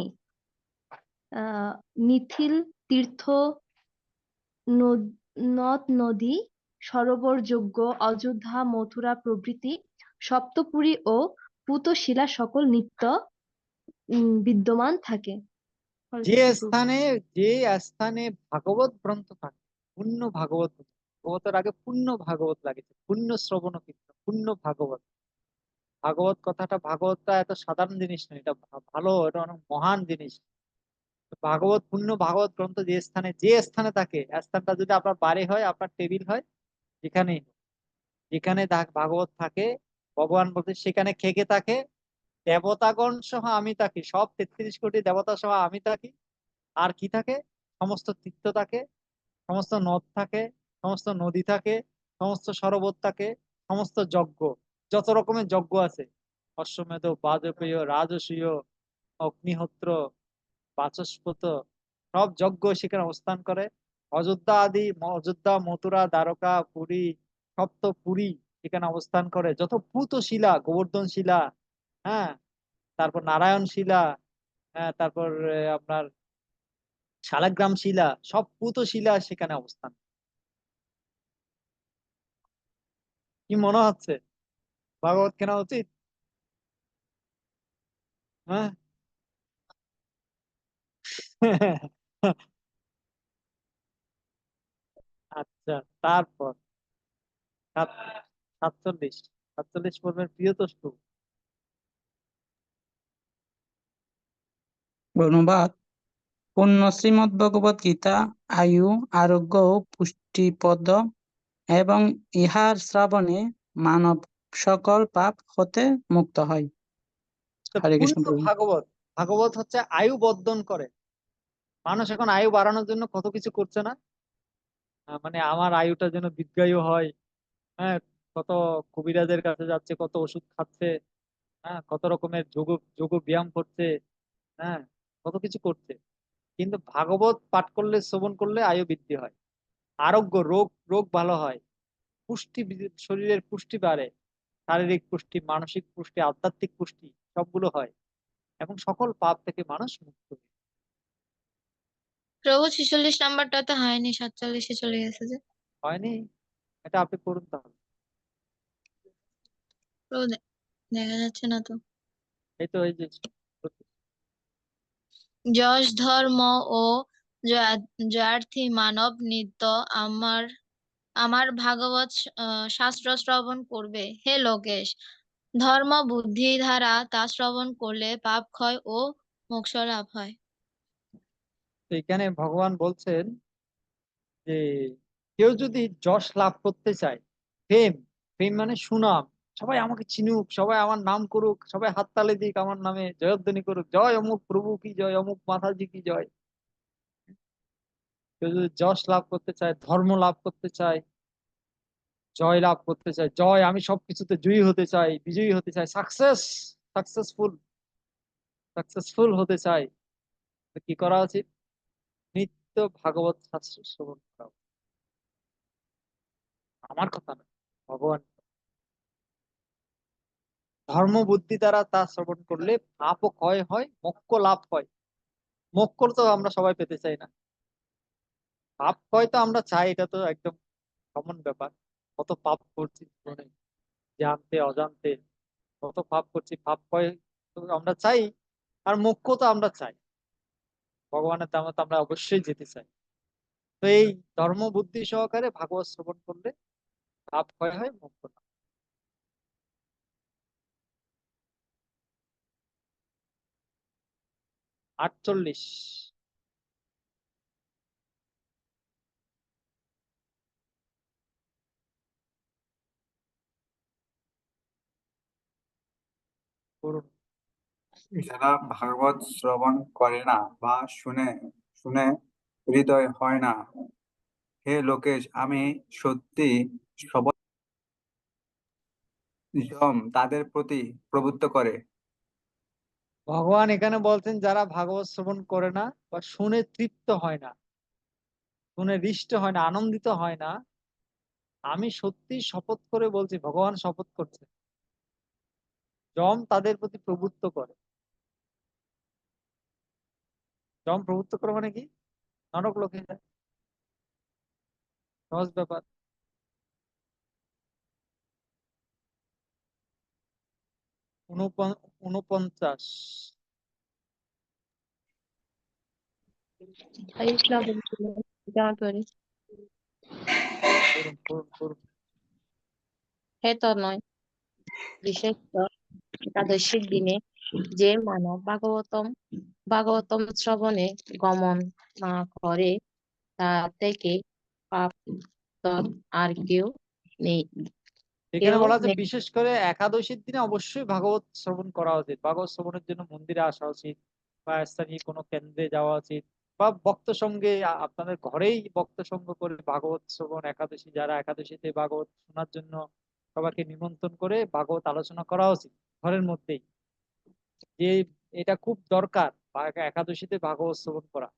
নিথিল তীর্থ, নদ নদী, সরোবর, যজ্ঞ, অযোধ্যা, মথুরা প্রভৃতি সপ্তপুরী ও পূতশিলা সকল নিত্য বিদ্যমান থাকে। হরে যে কৃষ্ণ প্রভু। স্থানে, যে স্থানে ভাগবত গ্রন্থ থাকে, পূর্ণ ভাগবত, ভাগবতের আগে পূর্ণ ভাগবত লাগেছে, পূর্ণ শ্রবণ কীর্তন, পূর্ণ ভাগবত। ভাগবত কথাটা, ভাগবতটা এত সাধারণ জিনিস নয়, এটা ভালো, এটা অনেক মহান জিনিস। ভাগবত, পূর্ণ ভাগবত গ্রন্থ যে স্থানে, যে স্থানে থাকে, স্থানটা যদি আপনার বাড়ি হয়, আপনার টেবিল হয়, যেখানেই হোক, যেখানে ভাগবত থাকে, ভগবান বলতে সেখানে খেকে থাকে, দেবতাগণ সহ আমি থাকি, সব 33 কোটি দেবতা সহ আমি থাকি। আর কি থাকে? সমস্ত তীর্থ থাকে, সমস্ত নদ থাকে, সমস্ত নদী থাকে, সমস্ত সরোবর থাকে, সমস্ত যজ্ঞ, যত রকমের যজ্ঞ আছে, অশ্বমেধ, বাজপেয়, রাজসূয়, অগ্নিহোত্র, বাচস্পত, সব যজ্ঞ সেখানে অবস্থান করে। অযোধ্যা আদি, অযোধ্যা, মথুরা, দ্বারকা, পুরী, সপ্ত পুরী সেখানে অবস্থান করে। যত পূত শিলা, গোবর্ধন শিলা, হ্যাঁ, তারপর নারায়ণ শিলা, হ্যাঁ, তারপর আপনার শালাগ্রাম শিলা, সব পুত শিলা সেখানে অবস্থান। কি মনে হচ্ছে ভাগবত কেনা উচিত? হ্যাঁ। আচ্ছা, তারপর 47 47 পর্বের প্রিয়তস্তু। অনুবাদ: পূর্ণ শ্রীমদ্ ভগবৎ গীতা আয়ু, আরোগ্য ও পুষ্টিপ্রদ এবং ইহার শ্রবণে মানব সকল পাপ হতে মুক্ত হয়। তো হরে কৃষ্ণ পূর্ণ প্রভু। ভাগবত, ভাগবত হচ্ছে আয়ু বর্ধন করে। মানুষ এখন আয়ু বাড়ানোর জন্য কত কিছু করছে না? মানে আমার আয়ুটা যেন দীর্ঘায়ু হয়, হ্যাঁ, কত কবিরাজের কাছে যাচ্ছে, কত ওষুধ খাচ্ছে, হ্যাঁ, কত রকমের যোগ যোগ ব্যায়াম করছে, হ্যাঁ, কত কিছু করছে। কিন্তু ভাগবত পাঠ করলে, শ্রবণ করলে আয়ু বৃদ্ধি হয়, আরোগ্য, রোগ রোগ ভালো হয়, পুষ্টি শরীরের পুষ্টি বাড়ে, শারীরিক পুষ্টি, মানসিক পুষ্টি, আধ্যাত্মিক পুষ্টি সবগুলো হয়, এবং সকল পাপ থেকে মানুষ মুক্ত হয়। প্রভু 46 নাম্বারটা তো হয়নি, 47-এ চলে গেছে যে। হয়নি? এটা আপনি করুন তাহলে। প্রভু দেখা যাচ্ছে না তো। এই তো, এই যে যশ ধর্ম ও জয়ার্থী মানব নিত্য আমার আমার ভাগবত শাস্ত্র শ্রবণ করবে। হে লোকেশ, ধর্ম বুদ্ধি দ্বারা তা শ্রবণ করলে পাপ ক্ষয় ও মোক্ষ লাভ হয়। তো এখানে ভগবান বলছেন যে কেউ যদি যশ লাভ করতে চায়, ফেম, ফেম মানে সুনাম, সবাই আমাকে চিনুক, সবাই আমার নাম করুক, সবাই হাততালি দিক, আমার নামে জয়ধ্বনি করুক, জয় অমুক প্রভু কি জয়, অমুক মাতাজি কি জয়। কেউ যদি যশ লাভ করতে চায়, ধর্ম লাভ করতে চায়, জয় লাভ করতে চায়, জয়, আমি সবকিছুতে জয়ী হতে চাই, বিজয়ী হতে চাই, সাকসেসফুল সাকসেসফুল হতে চাই, তো কি করা উচিত? নিত্য ভাগবত শাস্ত্র শ্রবণ করা উচিত। আমার কথা না, ভগবান। ধর্ম বুদ্ধি দ্বারা তা শ্রবণ করলে পাপও ক্ষয় হয়, মোক্ষ লাভ হয়। মোক্ষ তো আমরা সবাই পেতে চাই না, পাপ ক্ষয় তো আমরা চাই, এটা তো একদম কমন ব্যাপার। কত পাপ করছি জীবনে, জানতে অজান্তে কত পাপ করছি, পাপ ক্ষয় তো আমরা চাই, আর মোক্ষ তো আমরা চাই, ভগবানের ধামে তো আমরা অবশ্যই যেতে চাই। তো এই ধর্ম বুদ্ধি সহকারে ভাগবত শ্রবণ করলে পাপ ক্ষয় হয়, মোক্ষ লাভ। 48। করুন। যারা ভাগবত শ্রবণ করে না বা শুনে শুনে হৃদয় হয় না, হে লোকেশ, আমি সত্যি সব যম তাদের প্রতি প্রভুত্ব করে। ভগবান এখানে বলছেন যারা ভাগবত শ্রবণ করে না বা শুনে তৃপ্ত হয় না, শুনে হৃষ্ট হয় না, আনন্দিত হয় না, আমি সত্যি শপথ করে বলছি, ভগবান শপথ করছে, যম তাদের প্রতি প্রভুত্ব করে। যম প্রভুত্ব করে মানে কি? নরক লোকে যায়, সহজ ব্যাপার। 49। হরে কৃষ্ণ প্রভু। জমা করি। করুন করুন করুন। হে তন্ময়, বিশেষত একাদশীর দিনে যে মানব ভাগবতম শ্রবণে গমন না করে, তা থেকে পাপ আর কেউ নেই। এখানে কেউ বলা আছে নেই। বিশেষ করে একাদশীর দিনে অবশ্যই ভাগবত শ্রবণ করা উচিত, ভাগবত শ্রবণের জন্য মন্দিরে আসা উচিত, বা স্থানীয় কোনো কেন্দ্রে যাওয়া উচিত, বা ভক্ত সঙ্গে আপনাদের ঘরেই ভক্ত সঙ্গ করে ভাগবত শ্রবণ, একাদশী যারা একাদশীতে ভাগবত শোনার জন্য সবাইকে নিমন্ত্রণ করে ভাগবত আলোচনা করা উচিত ঘরের মধ্যেই, যে এটা খুব দরকার একাদশীতে ভাগবত শ্রবণ করা।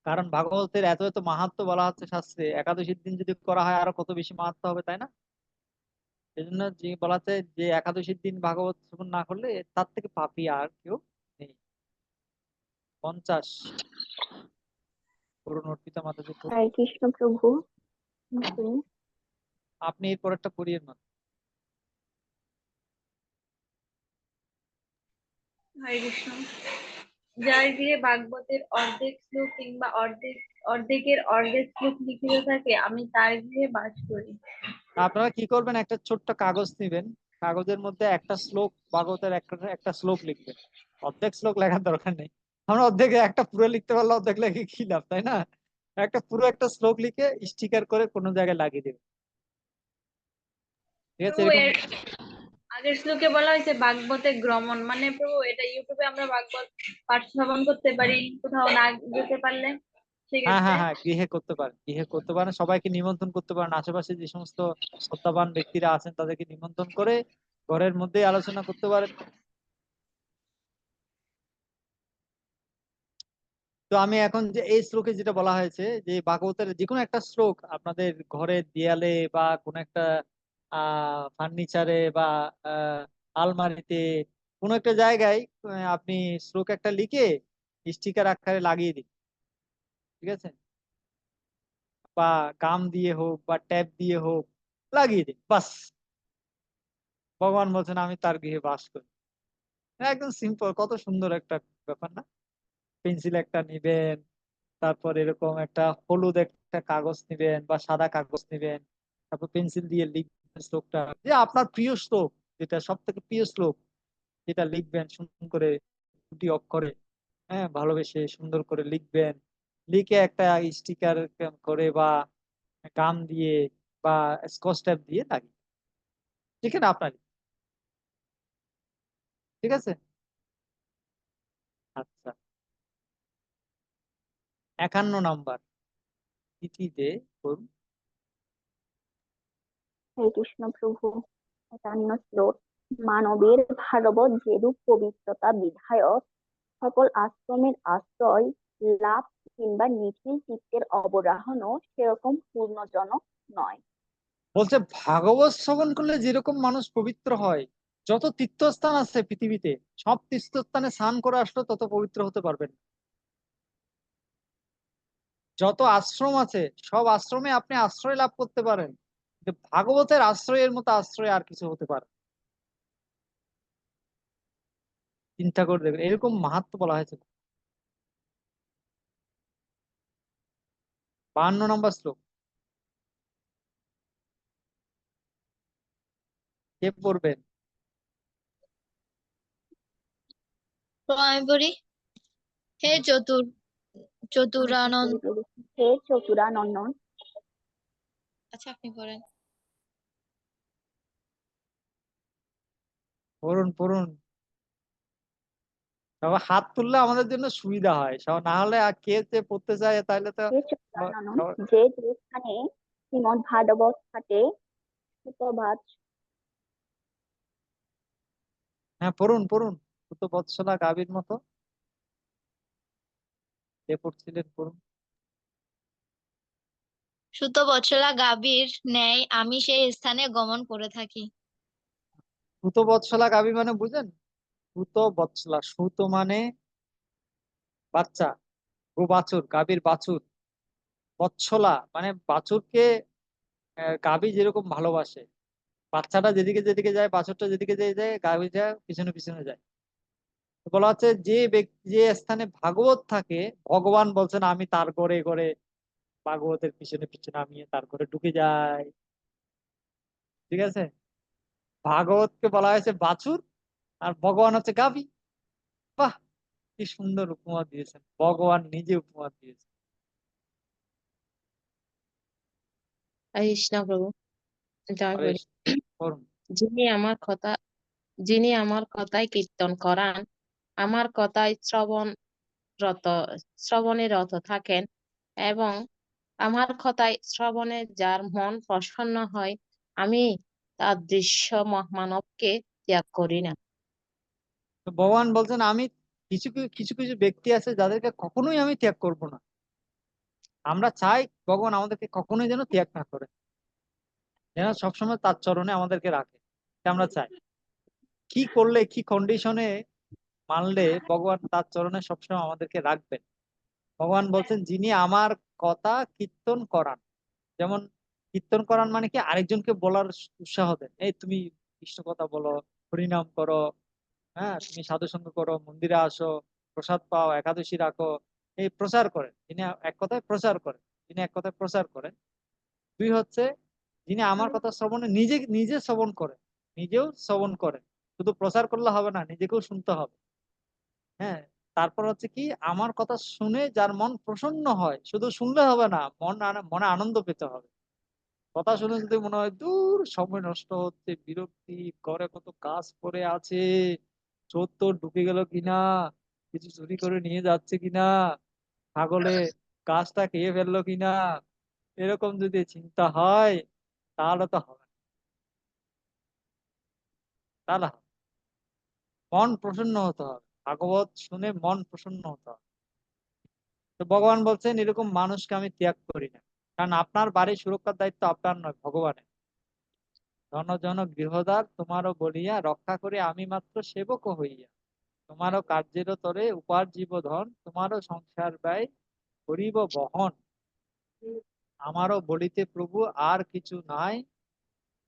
কারণ ভাগবতের এত এত মাহাত্ম্য বলা হচ্ছে শাস্ত্রে, একাদশীর দিন যদি করা হয় আরো কত বেশি মাহাত্ম্য হবে, তাই না? এই জন্য যে বলা যায় যে একাদশীর দিন ভাগবত শ্রবণ না করলে তার থেকে পাপী আর কেউ নেই। 50 পড়ুন অর্পিতা মাতাজি পড়ুন। হরে কৃষ্ণ প্রভু। আপনি এরপর একটা পড়িয়ে না। হরে কৃষ্ণ। যার গৃহে ভাগবতের অর্ধেক শ্লোক কিংবা অর্ধেকের অর্ধেক শ্লোক লিখিত থাকে, আমি তার গৃহে বাস করি। আপনারা কি করবেন, একটা ছোট্ট কাগজ নেবেন, কাগজের মধ্যে একটা শ্লোক ভাগবতের একটা শ্লোক লিখবেন। অর্ধেক শ্লোক লেখার দরকার নেই, আমরা অর্ধেকে একটা পুরো লিখতে পারলে অর্ধেক লেখে কি লাভ, তাই না? একটা শ্লোক লিখে স্টিকার করে কোনো জায়গায় লাগিয়ে দেবেন, ঠিক আছে? প্রভু, এরকম এর আগের শ্লোকে বলা হয়েছে ভাগবতে গ্রমণ, মানে প্রভু এটা ইউটিউবে আমরা ভাগবত পাঠ শ্রবণ করতে পারি, কোথাও না যেতে পারলে হ্যাঁ সেক্ষেত্রে। হ্যাঁ হ্যাঁ, গৃহে করতে পারেন, সবাইকে নিমন্ত্রণ করতে পারেন, আশেপাশে যে সমস্ত শ্রদ্ধাবান ব্যক্তিরা আছেন তাদেরকে নিমন্ত্রণ করে ঘরের মধ্যেই আলোচনা করতে পারেন। তো আমি এখন যে এই শ্লোকে যেটা বলা হয়েছে, যে ভাগবতের যে কোনো একটা শ্লোক আপনাদের ঘরের দেয়ালে বা কোনো একটা ফার্নিচারে বা আহ, আলমারিতে কোনো একটা জায়গায় আপনি শ্লোক একটা লিখে স্টিকার আকারে লাগিয়ে দিন, ঠিক আছে? বা গাম দিয়ে হোক বা ট্যাপ দিয়ে হোক লাগিয়ে দিন, বাস। ভগবান বলছেন আমি তার গৃহে বাস করি। একদম সিম্পল, কত সুন্দর একটা ব্যাপার না? পেন্সিল একটা নিবেন, তারপর এরকম একটা হলুদ একটা কাগজ নিবেন বা সাদা কাগজ নিবেন, তারপর পেন্সিল দিয়ে লিখবেন শ্লোকটা, যে আপনার প্রিয় শ্লোক, যেটা সব থেকে প্রিয় শ্লোক, যেটা লিখবেন সুন্দর করে, দুটি অক্ষরে, হ্যাঁ, ভালোবেসে সুন্দর করে লিখবেন। লিখে একটা স্টিকার করে বা গাম দিয়ে বা স্কচ টেপ দিয়ে লাগিয়ে, ঠিক আছে আপনার, ঠিক আছে? আচ্ছা, 51 নাম্বার তিথিতে করুন। হরে কৃষ্ণ প্রভু। 51 শ্লোক। মানবের ভাগবত যেরূপ পবিত্রতা বিধায়ক, সকল আশ্রমের আশ্রয় লাভ কিংবা নিখিল চিত্তের অবগাহনও সেরকম পূর্ণজনক নয়। বলছে ভাগবত শ্রবণ করলে যেরকম মানুষ পবিত্র হয়, যত তীর্থস্থান আছে পৃথিবীতে সব তীর্থস্থানে স্নান করে আসলো তত পবিত্র হতে পারবেন না। যত আশ্রম আছে সব আশ্রমে আপনি আশ্রয় লাভ করতে পারেন, কিন্তু ভাগবতের আশ্রয়ের মতো আশ্রয় আর কিছু হতে পারে না। চিন্তা করে দেখবেন, এরকম মাহাত্ম্য বলা হয়েছে। 52 নম্বর শ্লোক কে পড়বেন? তো আমি বলি, হে চতুরানন। হে চতুরানন। আচ্ছা, আপনি বলেন। পড়ুন পড়ুন, সবাই হাত তুললে আমাদের জন্য সুবিধা হয়, সব না হলে আর কে যে পড়তে চায় তাহলে তো হে চতুরানন। সবাই- যে যে স্থানে শ্রীমদ ভাগবত থাকে, সুতভাজ। হ্যাঁ পড়ুন পড়ুন, তো বৎসলা গাভীর মতো কে পড়ছিলেন, পড়ুন। সুত বৎসলা গাভীর ন্যায় আমি সেই স্থানে গমন করে থাকি। সুত বৎসলা গাভী মানে বুঝেন? সুত বৎসলা, সুত মানে বাচ্চা, গো বাছুর, গাভীর বাছুর। বৎসলা মানে বাছুরকে গাভী যেরকম ভালোবাসে, বাচ্চাটা যেদিকে যেদিকে যায়, বাছুরটা যেদিকে যেদিকে যায়, গাভীটা পিছনে পিছনে যায়। তো বলা হচ্ছে যে ব্যক্তি যে স্থানে ভাগবত থাকে, ভগবান বলছেন আমি তার ঘরে ঘরে ভাগবতের পিছনে পিছনে আমি তার ঘরে ঢুকে যাই, ঠিক আছে? ভাগবতকে বলা হয়েছে বাছুর আর ভগবান হচ্ছে গাভী। বাহ, কি সুন্দর উপমা দিয়েছেন, ভগবান নিজে উপমা দিয়েছেন। হরে কৃষ্ণ প্রভু। জয় আরে বলি। করুন। যিনি আমার কথা যিনি আমার কথায় কীর্তন করান, আমার কথায় রত শ্রবণে রত থাকেন, এবং আমার কথায় শ্রবণে যার মন প্রসন্ন হয়, আমি তার দৃশ্য মানবকে ত্যাগ করি না। তো ভগবান বলছেন আমি কিছু কিছু কিছু ব্যক্তি আছে যাদেরকে কখনোই আমি ত্যাগ করব না। আমরা চাই ভগবান আমাদেরকে কখনোই যেন ত্যাগ না করে, যেন সবসময় তার চরণে আমাদেরকে রাখে, এটা আমরা চাই। কি করলে কি কন্ডিশনে মানলে ভগবান তার চরণে সবসময় আমাদেরকে রাখবেন। ভগবান বলছেন যিনি আমার কথা কীর্তন করান, যেমন কীর্তন করান মানে কি আরেকজনকে বলার উৎসাহ দেন, এই তুমি কৃষ্ণ কথা বলো, হরিনাম করো, হ্যাঁ তুমি সাধু সঙ্গ করো, মন্দিরে আসো, প্রসাদ পাও, একাদশী রাখো, এই প্রচার করেন যিনি, এক কথায় প্রচার করেন, যিনি এক কথায় প্রচার করেন। দুই হচ্ছে যিনি আমার কথা শ্রবণে নিজে নিজে শ্রবণ করেন, নিজেও শ্রবণ করেন, শুধু প্রচার করলে হবে না, নিজেকেও শুনতে হবে। হ্যাঁ, তারপর হচ্ছে কি আমার কথা শুনে যার মন প্রসন্ন হয়, শুধু শুনলে হবে না, মনে আনন্দ পেতে হবে। কথা শুনে যদি মনে হয় দূর সময় নষ্ট হচ্ছে, বিরক্তি, ঘরে কত কাজ পড়ে আছে, চোর তোর ঢুকে গেল কিনা, কিছু চুরি করে নিয়ে যাচ্ছে কিনা, ছাগলে গাছটা খেয়ে ফেললো কিনা, এরকম যদি চিন্তা হয় তাহলে তো হবে না। তাহলে হবে। মন প্রসন্ন হতে হবে, ভাগবত শুনে মন প্রসন্ন হতে হবে। তো ভগবান বলছেন এরকম মানুষকে আমি ত্যাগ করি না, কারণ আপনার বাড়ির সুরক্ষার দায়িত্ব আপনার নয়, ভগবানের। জন জন গৃহদ্বার তোমারও বলিয়া, রক্ষা করে আমি মাত্র সেবক হইয়া, তোমারও কার্যের তরে উপার্জিব ধন, তোমারও সংসার ব্যয় করিব বহন। আমারও বলিতে প্রভু আর কিছু নাই,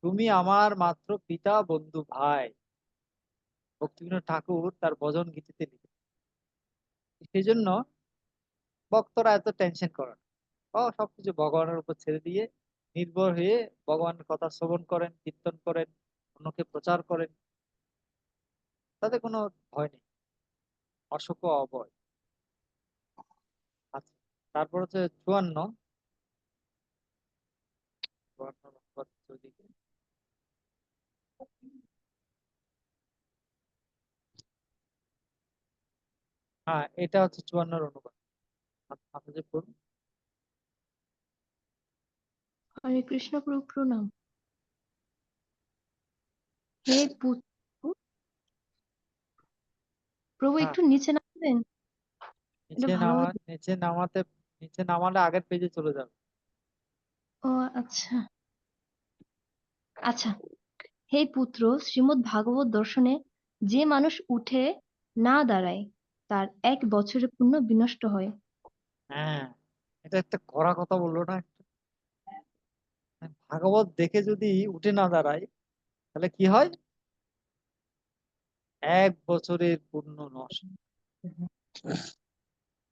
তুমি আমার মাত্র পিতা বন্ধু ভাই। ভক্তিবিনোদ ঠাকুর তার ভজন গীতিতে লিখে। সেই জন্য ভক্তরা এত টেনশন করে না, সবকিছু ভগবানের উপর ছেড়ে দিয়ে নির্ভর হয়ে ভগবানের কথা শ্রবণ করেন, কীর্তন করেন, অন্যকে প্রচার করেন, তাতে কোনো ভয় নেই, অশোক অভয়। আচ্ছা, তারপর হচ্ছে 54 নম্বর ওইদিকে। হ্যাঁ, এটা হচ্ছে 54 অনুবাদ। আপনি যে পড়ুন। হরে কৃষ্ণ প্রভু প্রণাম। হে পুত্র, প্রভু হ্যাঁ, একটু নিচে নামবেন, এটা ভালো হয়। নিচে নামালে আগের পেজে চলে যাবে। ও আচ্ছা আচ্ছা। হে পুত্র, শ্রীমদ্ ভাগবত দর্শনে যে মানুষ উঠে না দাঁড়ায় তার 1 বছরের পুণ্য বিনষ্ট হয়। হ্যাঁ, এটা একটা কড়া কথা বললো না? ভাগবত দেখে যদি উঠে না দাঁড়ায় তাহলে কি হয়? 1 বছরের পুণ্য নষ্ট।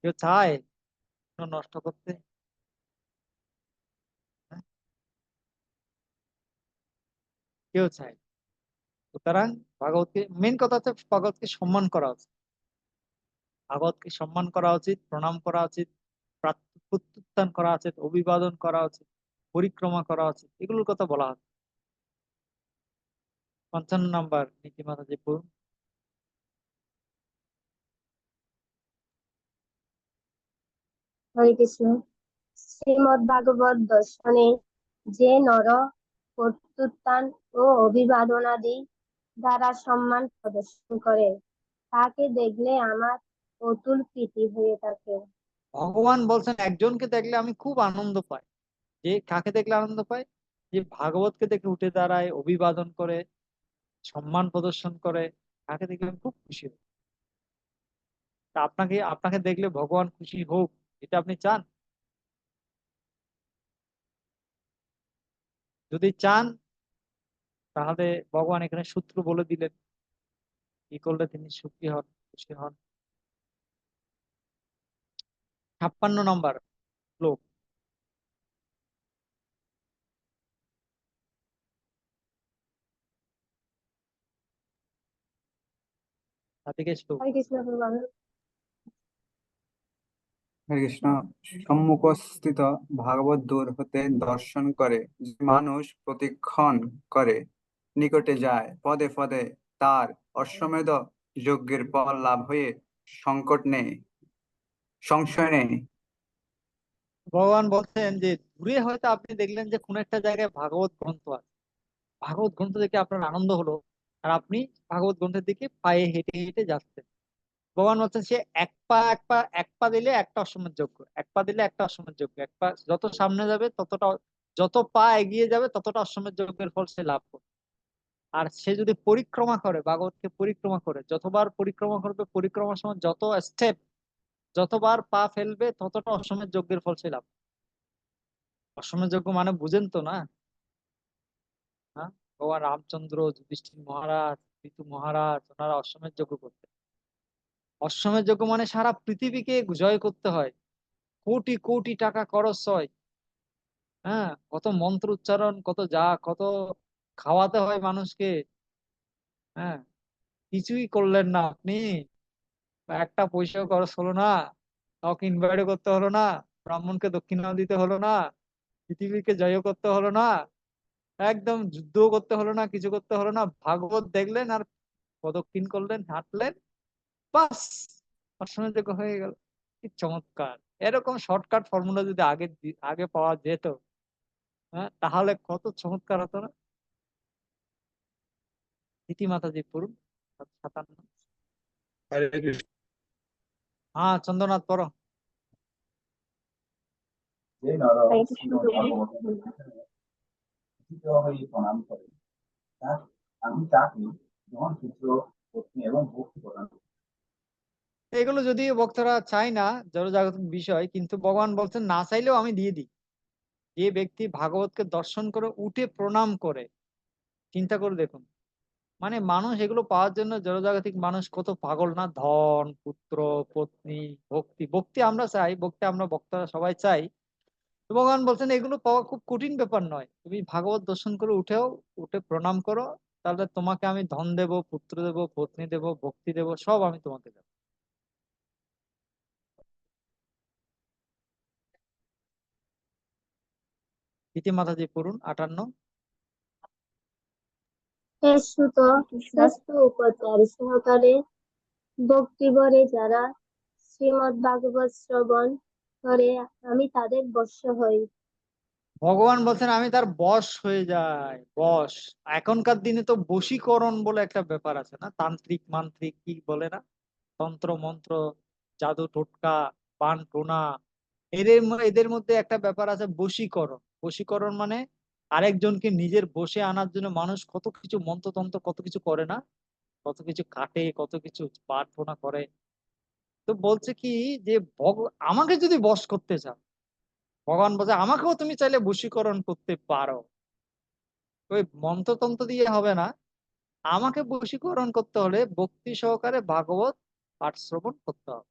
কেউ চায় পুণ্য নষ্ট করতে? হ্যাঁ, কেউ চায়? সুতরাং ভাগবতকে, মেন কথা হচ্ছে ভাগবতকে সম্মান করা উচিত, ভাগবতকে সম্মান করা উচিত, প্রণাম করা উচিত, প্রত্যুত্থান করা উচিত, অভিবাদন করা উচিত, পরিক্রমা করা উচিত, এগুলোর কথা বলা হচ্ছে। 55 নম্বর নীতিমালা যে পড়ুন। হরে কৃষ্ণ। শ্রীমদ্ ভাগবত দর্শনে যে নর প্রত্যুত্থান ও অভিবাদনাদি দ্বারা সম্মান প্রদর্শন করে, তাকে দেখলে আমার অতুল প্রীতি হয়ে থাকে। ভগবান বলছেন একজনকে দেখলে আমি খুব আনন্দ পাই। যে কাকে দেখলে আনন্দ পাই? যে ভাগবতকে দেখে উঠে দাঁড়ায়, অভিবাদন করে, সম্মান প্রদর্শন করে, তাকে দেখলে আমি খুব খুশি হই। তা আপনাকে আপনাকে দেখলে ভগবান খুশি হোক, এটা আপনি চান? যদি চান তাহলে ভগবান এখানে সূত্র বলে দিলেন কি করলে তিনি সুখী হন, খুশি হন। 56 নম্বর শ্লোক। তাতে শ্লোক। হরে কৃষ্ণ প্রভু। হরে কৃষ্ণ। সম্মুখস্থিত ভাগবত দূর হতে দর্শন করে যে মানুষ প্রতিক্ষণ করে, নিকটে যায় পদে পদে, তার অশ্বমেধ যজ্ঞের ফল লাভ হয়ে সংশয় নেই। ভগবান বলছেন যে দূরে হয়তো আপনি দেখলেন যে কোন একটা জায়গায় ভাগবত গ্রন্থ আছে, ভাগবত গ্রন্থ দেখে আপনার আনন্দ হলো, আর আপনি ভাগবত গ্রন্থের দিকে পায়ে হেঁটে হেঁটে যাচ্ছেন। ভগবান বলছেন সে এক পা দিলে একটা অশ্বমেধ যজ্ঞ, এক পা দিলে একটা অশ্বমেধ যজ্ঞ, এক পা যত সামনে যাবে ততটা, যত পা এগিয়ে যাবে ততটা অশ্বমেধ যজ্ঞের ফল সে লাভ করবে। আর সে যদি পরিক্রমা করে, ভাগবতকে পরিক্রমা করে, যতবার পরিক্রমা করবে, পরিক্রমার সময় যত স্টেপ, যতবার পা ফেলবে, ততটা অশ্বমেধ যজ্ঞের ফল সে লাভ। অশ্বমেধ যজ্ঞ মানে বুঝেন তো না? হ্যাঁ, ভগবান রামচন্দ্র, যুধিষ্ঠির মহারাজ, ঋতু মহারাজ, ওনারা অশ্বমেধ যজ্ঞ করতেন। অশ্বমেধ যজ্ঞ মানে সারা পৃথিবীকে জয় করতে হয়, কোটি কোটি টাকা খরচ হয়, হ্যাঁ, কত মন্ত্র উচ্চারণ, কত খাওয়াতে হয় মানুষকে। হ্যাঁ, কিছুই করলেন না আপনি, একটা পয়সাও খরচ হলো না, কাউকে ইনভাইট করতে হলো না, ব্রাহ্মণকে দক্ষিণাও দিতে হলো না, পৃথিবীকে জয় করতে হলো না, একদম যুদ্ধও করতে হলো না, কিছু করতে হলো না, ভাগবত দেখলেন আর প্রদক্ষিণ করলেন, হাঁটলেন, বাস, অশ্বমেধ হয়ে গেল। কি চমৎকার! এরকম শর্টকাট ফর্মুলা যদি আগে পাওয়া যেত, হ্যাঁ, তাহলে কত চমৎকার হতো না। মাতাজি পড়ুন 57। হরে কৃষ্ণ। হ্যাঁ, চন্দ্রনাথ পড়ো। যে নর হরে কৃষ্ণ শ্রীমদ্ প্রভু। ভাগবতের কথিত হয়ে প্রণাম করে, আমি তাকে ধন, পুত্র, পত্নী এবং ভক্তি প্রদান করি। এগুলো যদিও ভক্তরা চায় না, জড়জাগতিক বিষয়, কিন্তু ভগবান বলছেন না চাইলেও আমি দিয়ে দিই। যে ব্যক্তি ভাগবতকে দর্শন করে উঠে প্রণাম করে, চিন্তা করে দেখুন, মানে মানুষ এগুলো পাওয়ার জন্য, জড়জাগতিক মানুষ কত পাগল না, ধন, পুত্র, পত্নী, ভক্তি। ভক্তি আমরা চাই, ভক্তি আমরা ভক্তরা সবাই চাই। তো ভগবান বলছেন এগুলো পাওয়া খুব কঠিন ব্যাপার নয়, তুমি ভাগবত দর্শন করে উঠে প্রণাম করো, তাহলে তোমাকে আমি ধন দেব, পুত্র দেব, পত্নী দেব, ভক্তি দেব, সব আমি তোমাকে দেবো। মাতাজি পড়ুন 58। হে সুত, শাস্ত্র উপচার সহকারে ভক্তিভরে যারা শ্রীমদ্ ভাগবত শ্রবণ করে, আমি তাদের বশ্য হই। ভগবান বলছেন আমি তার বশ হয়ে যাই। বশ, এখনকার দিনে তো বশীকরণ বলে একটা ব্যাপার আছে না, তান্ত্রিক মান্ত্রিক কি বলে না, তন্ত্র মন্ত্র, জাদু টোটকা, বান টোনা, এদের মধ্যে একটা ব্যাপার আছে বশীকরণ। বশীকরণ মানে আরেকজনকে নিজের বশে আনার জন্য মানুষ কত কিছু মন্ত্রতন্ত্র, কত কিছু করে না, কত কিছু কাটে, কত কিছু বান টোনা করে। তো বলছে কি যে আমাকে যদি বশ করতে চাও, ভগবান বলছে আমাকেও তুমি চাইলে বশীকরণ করতে পারো। ওই মন্ত্রতন্ত্র দিয়ে হবে না, আমাকে বশীকরণ করতে হলে ভক্তি সহকারে ভাগবত পাঠ শ্রবণ করতে হবে।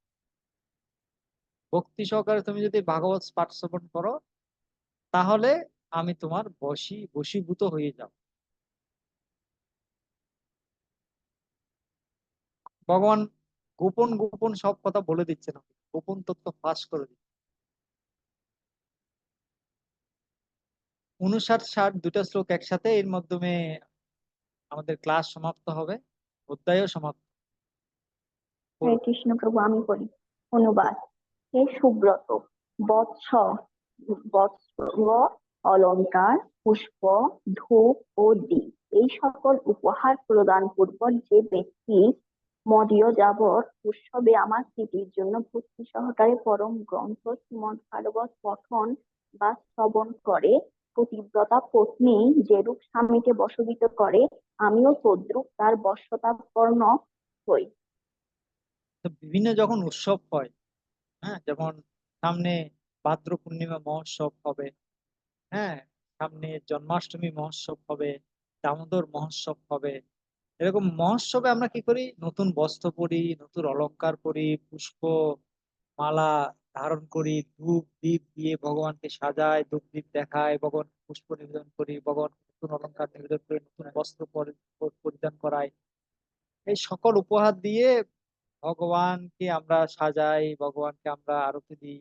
ভক্তি সহকারে তুমি যদি ভাগবত পাঠ শ্রবণ করো, তাহলে আমি তোমার বশীভূত হয়ে যাব। ভগবান গোপন গোপন সব কথা বলে দিচ্ছেন, গোপন তথ্য ফাঁস করে দিচ্ছেন। 59-60 দুটা শ্লোক একসাথে, এর মাধ্যমে আমাদের ক্লাস সমাপ্ত হবে, অধ্যায়ও সমাপ্ত। হরে কৃষ্ণ প্রভু, আমি পড়ি। অনুবাদ। হে সুব্রত, বৎস, বস্ত্র, অলংকার, পুষ্প, ধূপ ও দীপ, এই সকল উপহার প্রদান পূর্বক যে ব্যক্তি মদীয় যাবৎ উৎসবে আমার স্মৃতির জন্য ভক্তি সহকারে পরম গ্রন্থ শ্রীমদ্ ভাগবত পঠন বা শ্রবণ করে, পতিব্রতা পত্নী যেরূপ স্বামীকে বশীভূত করে, আমিও তদ্রূপ তার বশ্যতাপন্ন হই। তো বিভিন্ন যখন উৎসব হয়, হ্যাঁ, যেমন সামনে ভাদ্র পূর্ণিমা মহোৎসব হবে, হ্যাঁ, সামনে জন্মাষ্টমী মহোৎসব হবে, দামোদর মহোৎসব হবে, এরকম মহোৎসবে আমরা কি করি, নতুন বস্ত্র পরি, নতুন অলংকার পরি, পুষ্প মালা ধারণ করি, ধূপ দীপ দিয়ে ভগবানকে সাজায়, ধূপ দীপ দেখায়, ভগবান পুষ্প নিবেদন করি, ভগবান নতুন অলংকার নিবেদন করে, নতুন বস্ত্র পরিধান করাই, এই সকল উপহার দিয়ে ভগবানকে আমরা সাজাই, ভগবানকে আমরা আরতি দিই।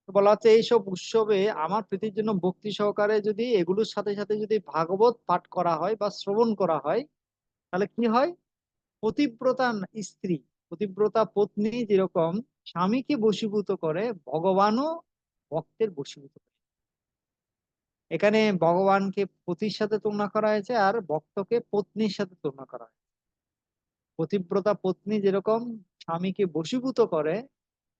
তো বলা হচ্ছে এইসব উৎসবে আমার প্রীতির জন্য ভক্তি সহকারে যদি এগুলোর সাথে সাথে যদি ভাগবত পাঠ করা হয় বা শ্রবণ করা হয়, তাহলে কি হয়, পতিব্রতা স্ত্রী, পতিব্রতা পত্নী যেরকম স্বামীকে বশীভূত করে, ভগবানও ভক্তের বশীভূত করে। এখানে ভগবানকে পতির সাথে তুলনা করা হয়েছে, আর ভক্তকে পত্নীর সাথে তুলনা করা হয়েছে। পতিব্রতা পত্নী যেরকম স্বামীকে বশীভূত করে,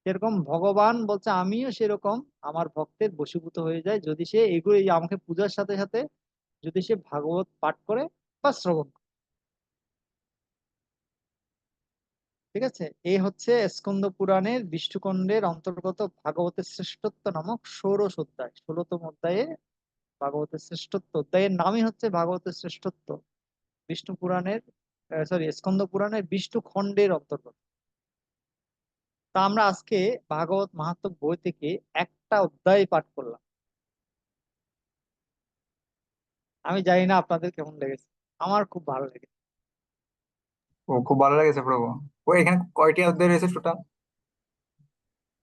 সেরকম ভগবান বলছে আমিও সেরকম আমার ভক্তের বশীভূত হয়ে যায়, যদি সে এগুলো আমাকে পূজার সাথে সাথে যদি সে ভাগবত পাঠ করে, বা শ্রবণ করো। ঠিক আছে, এই হচ্ছে স্কন্দ পুরাণের বিষ্ণুখণ্ডের অন্তর্গত ভাগবতের শ্রেষ্ঠত্ব নামক ষোড়শ অধ্যায়, 16তম অধ্যায়ে ভাগবতের শ্রেষ্ঠত্ব অধ্যায়ের নামই হচ্ছে ভাগবতের শ্রেষ্ঠত্ব। বিষ্ণু পুরাণের স্কন্দ পুরাণের বিষ্ণু খণ্ডের অন্তর্গত। তা আমরা আজকে ভাগবত মাহাত্ম্য বই থেকে একটা অধ্যায় পাঠ করলাম। আমি জানি না আপনাদের কেমন লেগেছে, আমার খুব ভালো লেগেছে। ও, খুব ভালো লেগেছে প্রভু। ও, এখানে কয়টি অধ্যায় রয়েছে টোটাল?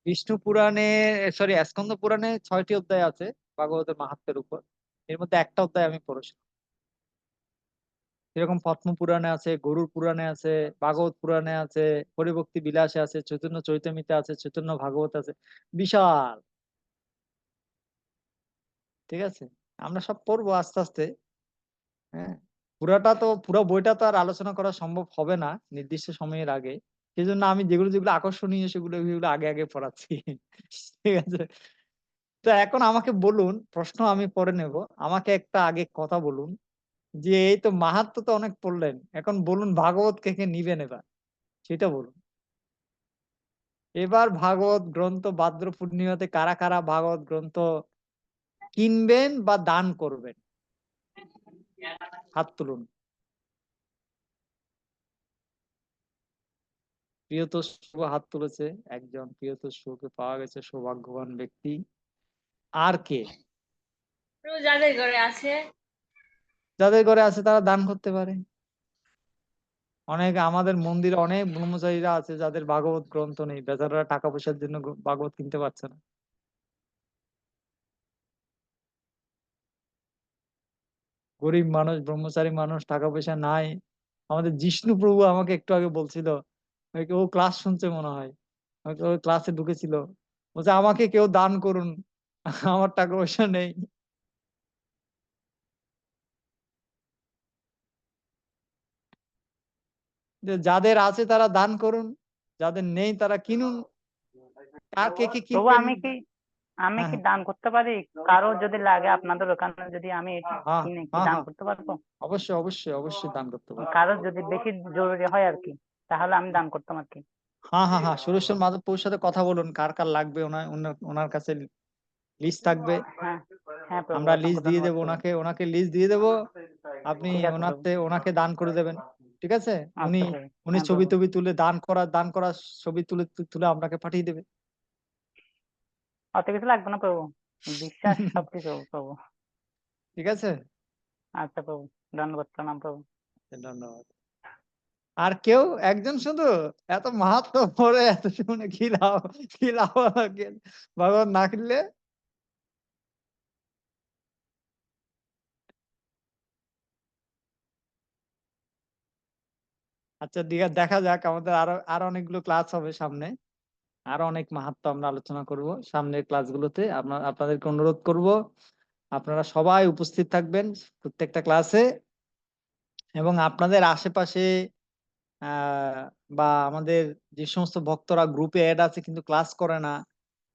বিষ্ণু পুরাণে স্কন্দ পুরাণে 6টি অধ্যায় আছে ভাগবতের মাহাত্ম্যের উপর। এর মধ্যে একটা অধ্যায় আমি পড়েছি। এরকম পদ্ম পুরাণে আছে, গরুর পুরাণে আছে, ভাগবত পুরাণে আছে, হরিভক্তি বিলাসে আছে, চৈতন্য চৈতামিতে আছে, চৈতন্য ভাগবত আছে, বিশাল। ঠিক আছে, আমরা সব পড়বো আস্তে আস্তে। হ্যাঁ, পুরো বইটা তো আর আলোচনা করা সম্ভব হবে না নির্দিষ্ট সময়ের আগে। সেই জন্য আমি যেগুলো যেগুলো আকর্ষণীয় সেগুলো সেগুলো আগে আগে পড়াচ্ছি। ঠিক আছে, তো এখন আমাকে বলুন, প্রশ্ন আমি পরে নেব, আমাকে একটা আগে কথা বলুন যে এই তো মাহাত্ম্য তো অনেক পড়লেন, এখন বলুন ভাগবত কে কে নিবেন এবার, সেটা বলুন। এবার ভাগবত গ্রন্থ ভাদ্র পূর্ণিমাতে কারা কারা ভাগবত গ্রন্থ কিনবেন বা দান করবেন? হাত তুলুন। প্রিয়তোষ হাত তুলেছে একজন, প্রিয়তোষকে পাওয়া গেছে, সৌভাগ্যবান ব্যক্তি। আর কে? যাদের ঘরে আছে। যাদের ঘরে আছে তারা দান করতে পারে। অনেক আমাদের মন্দিরে অনেক ব্রহ্মচারীরা আছে যাদের ভাগবত গ্রন্থ নেই, বেচারারা টাকা পয়সার জন্য ভাগবত কিনতে পারছে না। গরিব মানুষ, ব্রহ্মচারী মানুষ, টাকা পয়সা নাই। আমাদের জিষ্ণু প্রভু আমাকে একটু আগে বলছিল, ও ক্লাস শুনছে মনে হয়, ও ক্লাসে ঢুকেছিল, বলছে আমাকে কেউ দান করুন, আমার টাকা পয়সা নেই। যাদের আছে তারা দান করুন, যাদের নেই তারা কিনুন। আর কে কি তবু কিনবেন? আমি হ্যাঁ কি দান করতে পারি? কারো যদি লাগে আপনাদের ওখানে, যদি আমি হ্যাঁ কিনে কি হ্যাঁ দান হ্যাঁ, করতে পারবো? অবশ্যই অবশ্যই অবশ্যই দান করতে পারবেন। কারো যদি বেশি জরুরি হয় আর কি, তাহলে আমি দান করতাম আর কি। হ্যাঁ হ্যাঁ হ্যাঁ, সুরেশ্বর মাধবপুর সাথে কথা বলুন, কার কার লাগবে, ওনার কাছে লিস্ট থাকবে। হ্যাঁ হ্যাঁ প্রভু, আমরা অসংখ্য লিস্ট দিয়ে ধন্যবাদ দেবো প্রভু। ওনাকে লিস্ট দিয়ে দেবো। আপনি ঠিক আছে প্রভু। ওনাকে দান করে দেবেন। ঠিক আছে, উনি আচ্ছা প্রভু। উনি হ্যাঁ ছবি প্রভু। টবি তুলে দান করা ছবি তুলে তুলে আপনাকে পাঠিয়ে দেবে। অত কিছু লাগবে না প্রভু, বিশ্বাস সবকিছু প্রভু। ঠিক আছে, আচ্ছা প্রভু, ধন্যবাদ, প্রণাম প্রভু। ধন্যবাদ। আর কেউ একজন শুধু? এত মাহাত্ম্য পড়ে এত শুনে কি লাভ হলো? ভগবান না কিনলে? আচ্ছা দেখা যাক, আমাদের আরো আরো অনেকগুলো ক্লাস হবে সামনে, আরো অনেক মাহাত্ম্য আমরা আলোচনা করব সামনের ক্লাসগুলোতে। আপনাদেরকে অনুরোধ করব আপনারা সবাই উপস্থিত থাকবেন প্রত্যেকটা ক্লাসে, এবং আপনাদের আশেপাশে আহ বা আমাদের যে সমস্ত ভক্তরা গ্রুপে অ্যাড আছে কিন্তু ক্লাস করে না,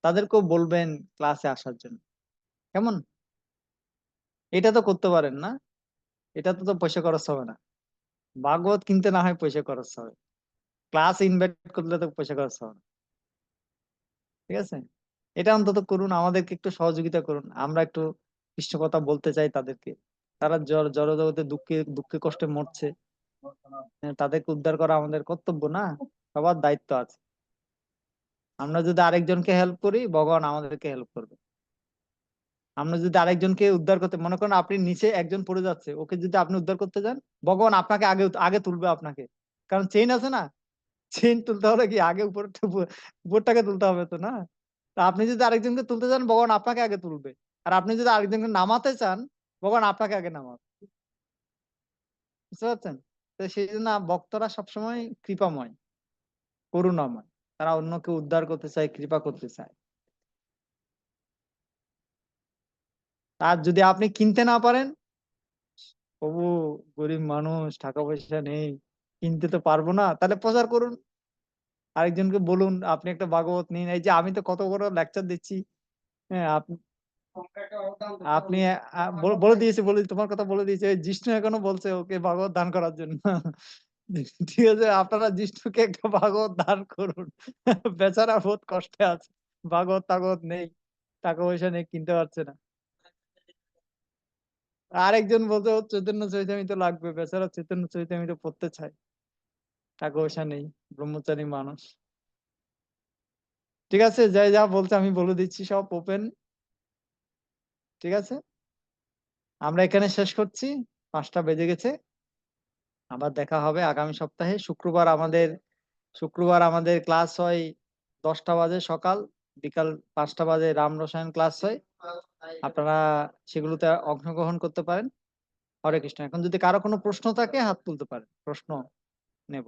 তাদেরকেও বলবেন ক্লাসে আসার জন্য। কেমন? এটা তো করতে পারেন না? এটা তো পয়সা খরচ হবে না, ভাগবত কিনতে না হয় পয়সা খরচ হবে, ক্লাস ইনভাইট করলে তো পয়সা খরচ হবে না। ঠিক আছে, এটা অন্তত করুন, আমাদেরকে একটু সহযোগিতা করুন, আমরা একটু কৃষ্ণ কথা বলতে চাই তাদেরকে। তারা জড়জগতে দুঃখে দুঃখে কষ্টে মরছে, তাদেরকে উদ্ধার করা আমাদের কর্তব্য না? সবার দায়িত্ব আছে। আমরা যদি আরেকজনকে হেল্প করি, ভগবান আমাদেরকে হেল্প করবে। আমরা যদি আরেকজনকে উদ্ধার করতে, মনে করেন আপনি নিচে একজন পড়ে যাচ্ছে, ওকে যদি আপনি উদ্ধার করতে যান, ভগবান আপনাকে আগে আগে তুলবে আপনাকে। কারণ চেইন আছে না, চেইন তুলতে হলে কি আগে উপরটাকে তুলতে হবে তো, না? তা আপনি যদি আরেকজনকে তুলতে চান, ভগবান আপনাকে আগে তুলবে। আর আপনি যদি আরেকজনকে নামাতে চান, ভগবান আপনাকে আগে নামাবে। বুঝতে পারছেন? তো সেই জন্য ভক্তরা সবসময় কৃপাময়, করুণাময়, তারা অন্যকে উদ্ধার করতে চায়, কৃপা করতে চায়। আর যদি আপনি কিনতে না পারেন, প্রভু গরিব মানুষ, টাকা পয়সা নেই, কিনতে তো পারবো না, তাহলে প্রচার করুন, আরেকজনকে বলুন আপনি একটা ভাগবত নিন। এই যে আমি তো কত বড় লেকচার দিচ্ছি, হ্যাঁ আপনি বলে দিয়েছে, তোমার কথা বলে দিয়েছে, জিষ্ণু এখনো বলছে ওকে ভাগবত দান করার জন্য। ঠিক আছে, আপনারা জিষ্ণুকে একটা ভাগবত দান করুন। বেচারা বহুত কষ্টে আছে, ভাগবত টাগবত নেই, টাকা পয়সা নেই, কিনতে পারছে না। আরেকজন বলছে ও চৈতন্য চৈতামিত লাগবে, বেচারা চৈতন্য চৈতামিত পড়তে চায়, টাকা পয়সা নেই, ব্রহ্মচারী মানুষ। ঠিক আছে, যাই যা বলছে আমি বলে দিচ্ছি, সব ওপেন। ঠিক আছে, আমরা এখানে শেষ করছি, 5টা বেজে গেছে। আবার দেখা হবে আগামী সপ্তাহে। শুক্রবার আমাদের ক্লাস হয় 10টা বাজে সকাল, বিকাল 5টা বাজে রাম রসায়ন ক্লাস হয়। আপনারা সেগুলোতে অংশগ্রহণ করতে পারেন। হরে কৃষ্ণ। এখন যদি কারো কোনো প্রশ্ন থাকে হাত তুলতে পারেন, প্রশ্ন নেব।